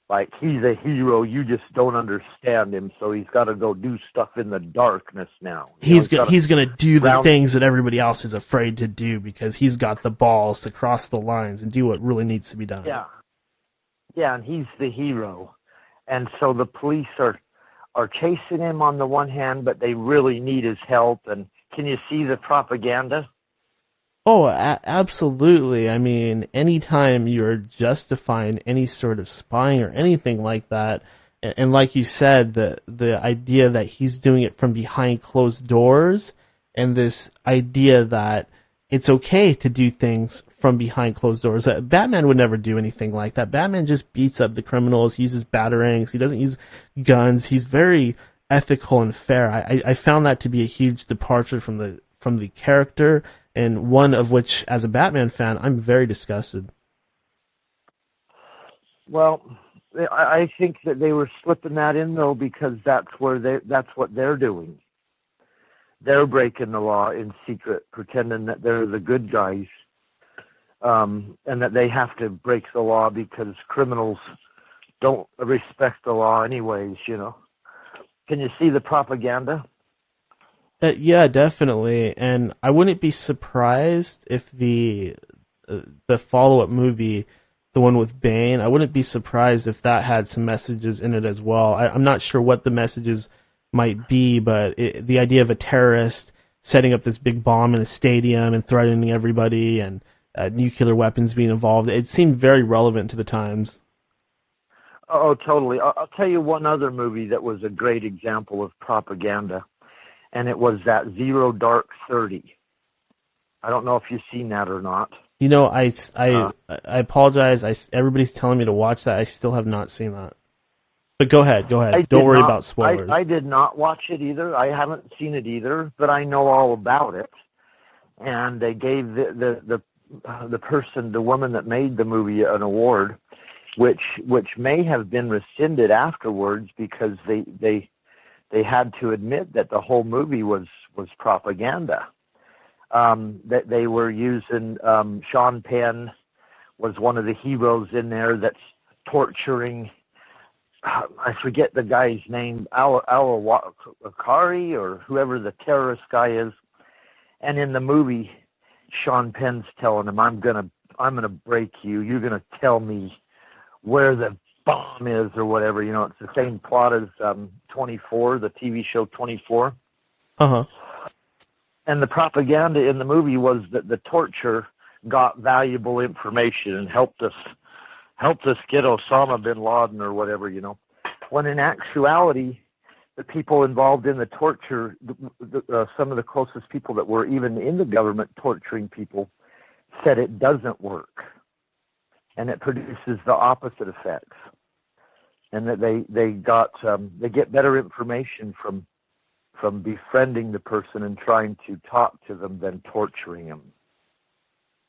Like, he's a hero, you just don't understand him, so he's got to go do stuff in the darkness now. He's going to do the things that everybody else is afraid to do because he's got the balls to cross the lines and do what really needs to be done. Yeah, and he's the hero. And so the police are chasing him on the one hand, but they really need his help. And can you see the propaganda? Oh, absolutely. I mean, anytime you're justifying any sort of spying or anything like that, and like you said, the idea that he's doing it from behind closed doors, and this idea that it's okay to do things from behind closed doors. Batman would never do anything like that. Batman just beats up the criminals. He uses batarangs. He doesn't use guns. He's very ethical and fair. I found that to be a huge departure from the character, and one of which, as a Batman fan, I'm very disgusted. Well, I think that they were slipping that in, though, because that's what they're doing. They're breaking the law in secret, pretending that they're the good guys, and that they have to break the law because criminals don't respect the law anyways, you know. Can you see the propaganda? Yeah, definitely. And I wouldn't be surprised if the follow-up movie, the one with Bane, I wouldn't be surprised if that had some messages in it as well. I'm not sure what the messages might be, but the idea of a terrorist setting up this big bomb in a stadium and threatening everybody, and nuclear weapons being involved, it seemed very relevant to the times. Oh, totally. I'll tell you one other movie that was a great example of propaganda, and it was that Zero Dark 30. I don't know if you've seen that or not. You know, I apologize. Everybody's telling me to watch that. I still have not seen that. But go ahead. Don't worry about spoilers. I did not watch it either. I haven't seen it either, but I know all about it. And they gave the person, the woman that made the movie, an award, which may have been rescinded afterwards because they had to admit that the whole movie was propaganda. That they were using Sean Penn was one of the heroes in there that's torturing. I forget the guy's name, Al-Awakari or whoever the terrorist guy is. And in the movie, Sean Penn's telling him, I'm gonna break you. You're gonna tell me where the bomb is or whatever. You know, it's the same plot as 24, the TV show 24. Uh-huh. And the propaganda in the movie was that the torture got valuable information and helped us get Osama bin Laden or whatever, you know. When in actuality, the people involved in the torture, some of the closest people that were even in the government torturing people, said it doesn't work. And it produces the opposite effects. And that they get better information from befriending the person and trying to talk to them than torturing them.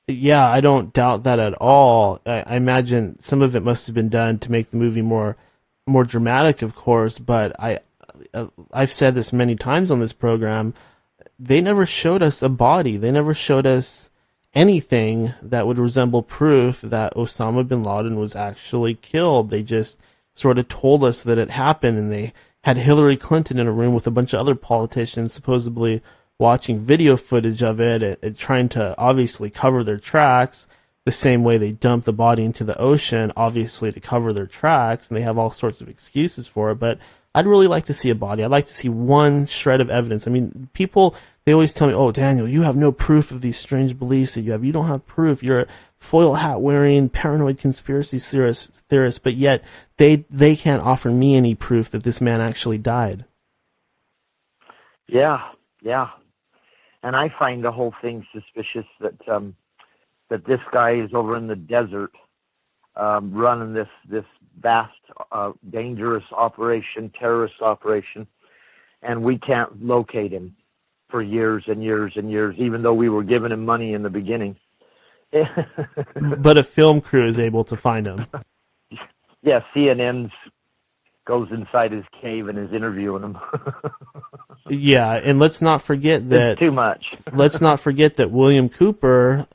Yeah, I don't doubt that at all. I imagine some of it must have been done to make the movie more dramatic, of course. But I've said this many times on this program. They never showed us a body. They never showed us anything that would resemble proof that Osama bin Laden was actually killed. They just sort of told us that it happened, and they had Hillary Clinton in a room with a bunch of other politicians supposedly watching video footage of it and trying to obviously cover their tracks the same way they dumped the body into the ocean, obviously to cover their tracks, and they have all sorts of excuses for it. But I'd really like to see a body. I'd like to see one shred of evidence. I mean, people, they always tell me, oh, Daniel, you have no proof of these strange beliefs that you have. You don't have proof. You're a foil hat wearing paranoid conspiracy theorist, but yet they can't offer me any proof that this man actually died. Yeah. And I find the whole thing suspicious that this guy is over in the desert running this vast, dangerous operation, terrorist operation, and we can't locate him for years and years and years, even though we were giving him money in the beginning. But a film crew is able to find him. Yeah, CNN goes inside his cave and is interviewing him. Yeah, and let's not forget that... It's too much. Let's not forget that William Cooper,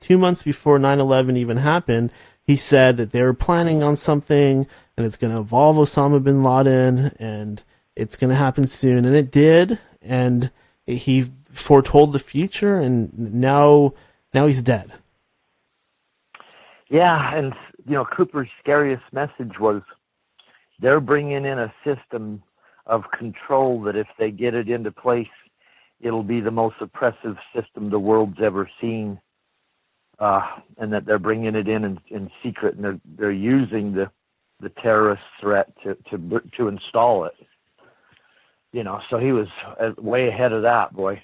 2 months before 9/11 even happened, he said that they were planning on something, and it's going to involve Osama bin Laden, and it's going to happen soon. And it did, and he foretold the future, and now he's dead. Yeah, and Cooper's scariest message was they're bringing in a system of control that if they get it into place, it'll be the most oppressive system the world's ever seen, and that they're bringing it in secret, and they're using the terrorist threat to install it. So he was way ahead of that, boy,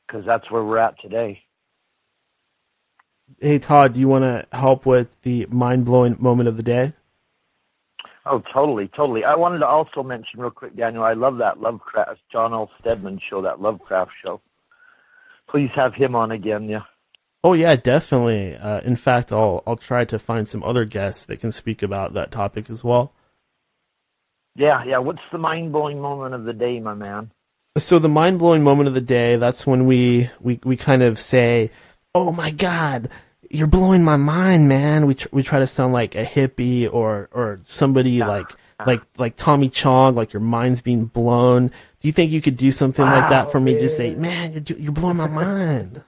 because that's where we're at today. Hey, Todd, do you want to help with the mind-blowing moment of the day? Oh, totally. I wanted to also mention real quick, Daniel, I love that Lovecraft, John L. Stedman show, that Lovecraft show. Please have him on again, yeah. Oh, yeah, definitely. In fact, I'll try to find some other guests that can speak about that topic as well. Yeah. What's the mind-blowing moment of the day, my man? So the mind-blowing moment of the day, that's when we kind of say, oh, my God, you're blowing my mind, man. We try to sound like a hippie or somebody like Tommy Chong, like your mind's being blown. Do you think you could do something like that for me? Just say, man, you're blowing my mind.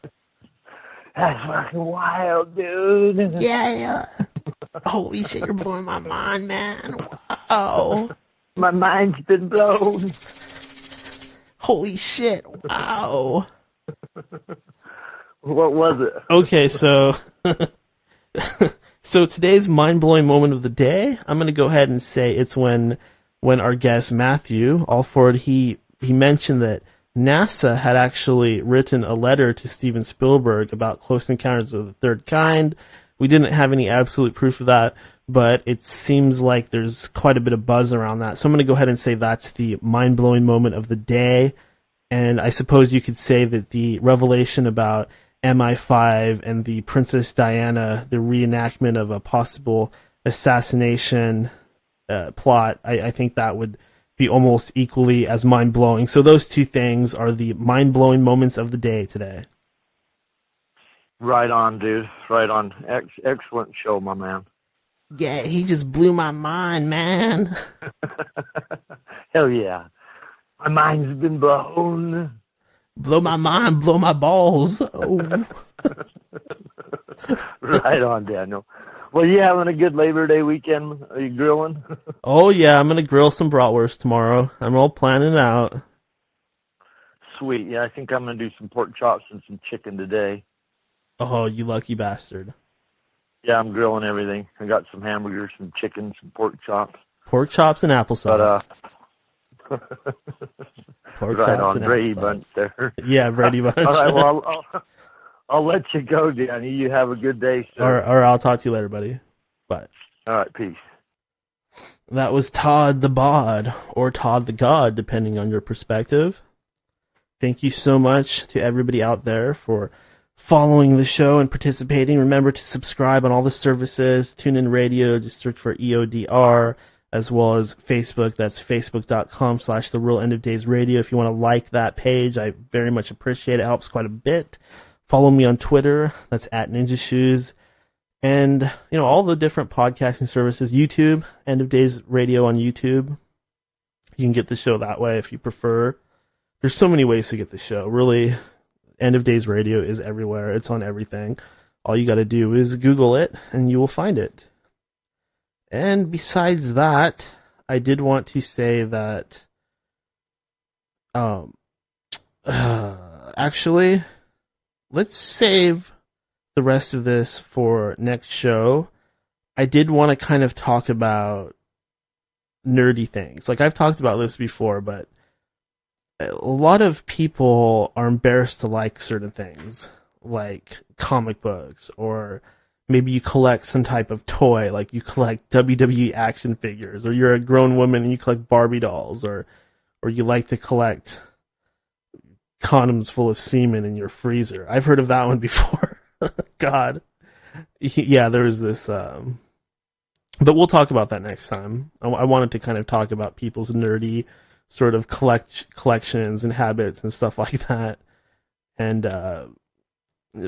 That's fucking wild, dude. Yeah. Holy shit, you're blowing my mind, man. Wow. My mind's been blown. Holy shit, wow. What was it? Okay, so today's mind-blowing moment of the day, I'm going to go ahead and say it's when our guest Matthew Alford, he mentioned that NASA had actually written a letter to Steven Spielberg about Close Encounters of the Third Kind. We didn't have any absolute proof of that, but it seems like there's quite a bit of buzz around that. So I'm going to go ahead and say that's the mind-blowing moment of the day. And I suppose you could say that the revelation about MI5 and the Princess Diana, the reenactment of a possible assassination plot, I think that would be almost equally as mind-blowing. So those two things are the mind-blowing moments of the day today. Right on, dude. Right on. Excellent show, my man. Yeah, he just blew my mind, man. Hell yeah. My mind's been blown. Blow my mind, blow my balls. Oh. Right on, Daniel. Well, you having a good Labor Day weekend? Are you grilling? Oh, yeah, I'm going to grill some bratwurst tomorrow. I'm all planning it out. Sweet. Yeah, I think I'm going to do some pork chops and some chicken today. Oh, you lucky bastard. Yeah, I'm grilling everything. I got some hamburgers, some chicken, some pork chops. Pork chops and applesauce. Pork right chops on, and Brady Bunch there. Yeah, Brady Bunch. All right, well, I'll let you go, Danny. You have a good day, sir. All right, I'll talk to you later, buddy. Bye. All right, peace. That was Todd the Bod, or Todd the God, depending on your perspective. Thank you so much to everybody out there for following the show and participating. Remember to subscribe on all the services. TuneIn Radio, just search for EODR, as well as Facebook. That's facebook.com/The Real End of Days Radio. If you want to like that page, I very much appreciate it. It helps quite a bit. Follow me on Twitter. That's @NinjaShoes. And, all the different podcasting services. YouTube, End of Days Radio on YouTube. You can get the show that way if you prefer. There's so many ways to get the show. Really, End of Days Radio is everywhere. It's on everything. All you got to do is Google it, and you will find it. And besides that, I did want to say that, actually, let's save the rest of this for next show. I did want to kind of talk about nerdy things. Like, I've talked about this before, but a lot of people are embarrassed to like certain things, like comic books, or maybe you collect some type of toy, like you collect WWE action figures, or you're a grown woman and you collect Barbie dolls, or you like to collect condoms full of semen in your freezer. I've heard of that one before. God. Yeah, there was this, but we'll talk about that next time. I wanted to kind of talk about people's nerdy sort of collections and habits and stuff like that. And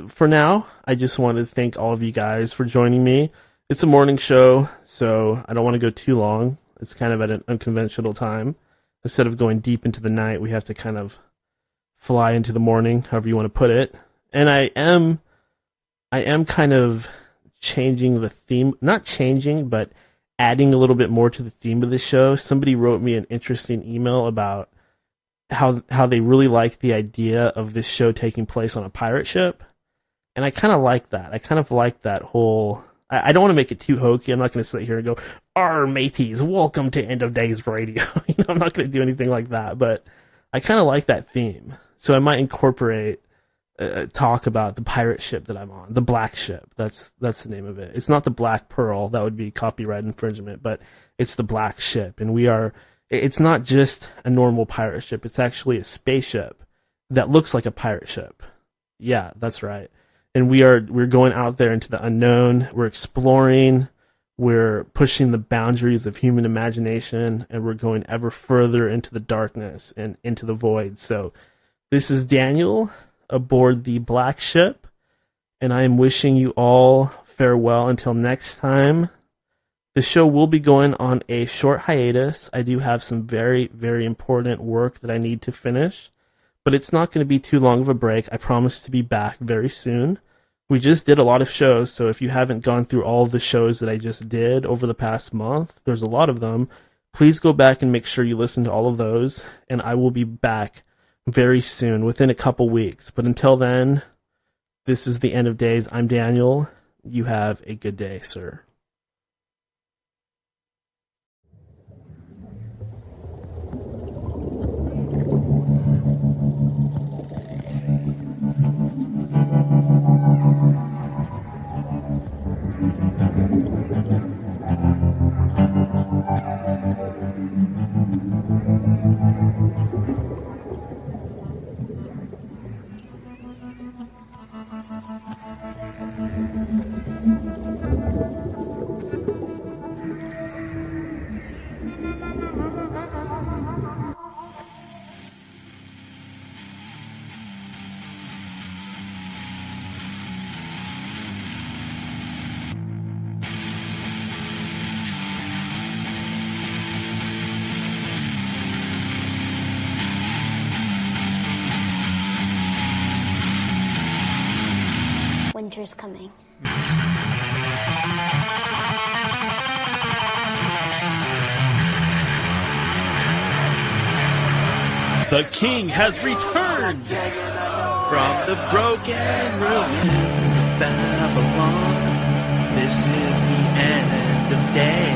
for now, I just want to thank all of you guys for joining me. It's a morning show, so I don't want to go too long. It's kind of at an unconventional time. Instead of going deep into the night, we have to kind of fly into the morning, however you want to put it. And I am kind of changing the theme. Not changing, but adding a little bit more to the theme of the show. Somebody wrote me an interesting email about how they really like the idea of this show taking place on a pirate ship. And I kind of like that. I kind of like that whole... I don't want to make it too hokey. I'm not going to sit here and go, "Arr, mateys, welcome to End of Days Radio." I'm not going to do anything like that. But I kind of like that theme. So I might incorporate talk about the pirate ship that I'm on, the Black Ship. That's the name of it. It's not the Black Pearl. That would be copyright infringement, but it's the Black Ship. And it's not just a normal pirate ship. It's actually a spaceship that looks like a pirate ship. Yeah, that's right. And we're going out there into the unknown. We're exploring. We're pushing the boundaries of human imagination, and we're going ever further into the darkness and into the void. So this is Daniel aboard the Black Ship, and I am wishing you all farewell until next time. The show will be going on a short hiatus. I do have some very, very important work that I need to finish, but it's not going to be too long of a break. I promise to be back very soon. We just did a lot of shows, so if you haven't gone through all of the shows that I just did over the past month, there's a lot of them. Please go back and make sure you listen to all of those, and I will be back very soon, within a couple weeks. But until then, this is the End of Days. I'm Daniel. You have a good day, sir. Winter's coming. The king has returned from the broken ruins of Babylon. This is the end of days.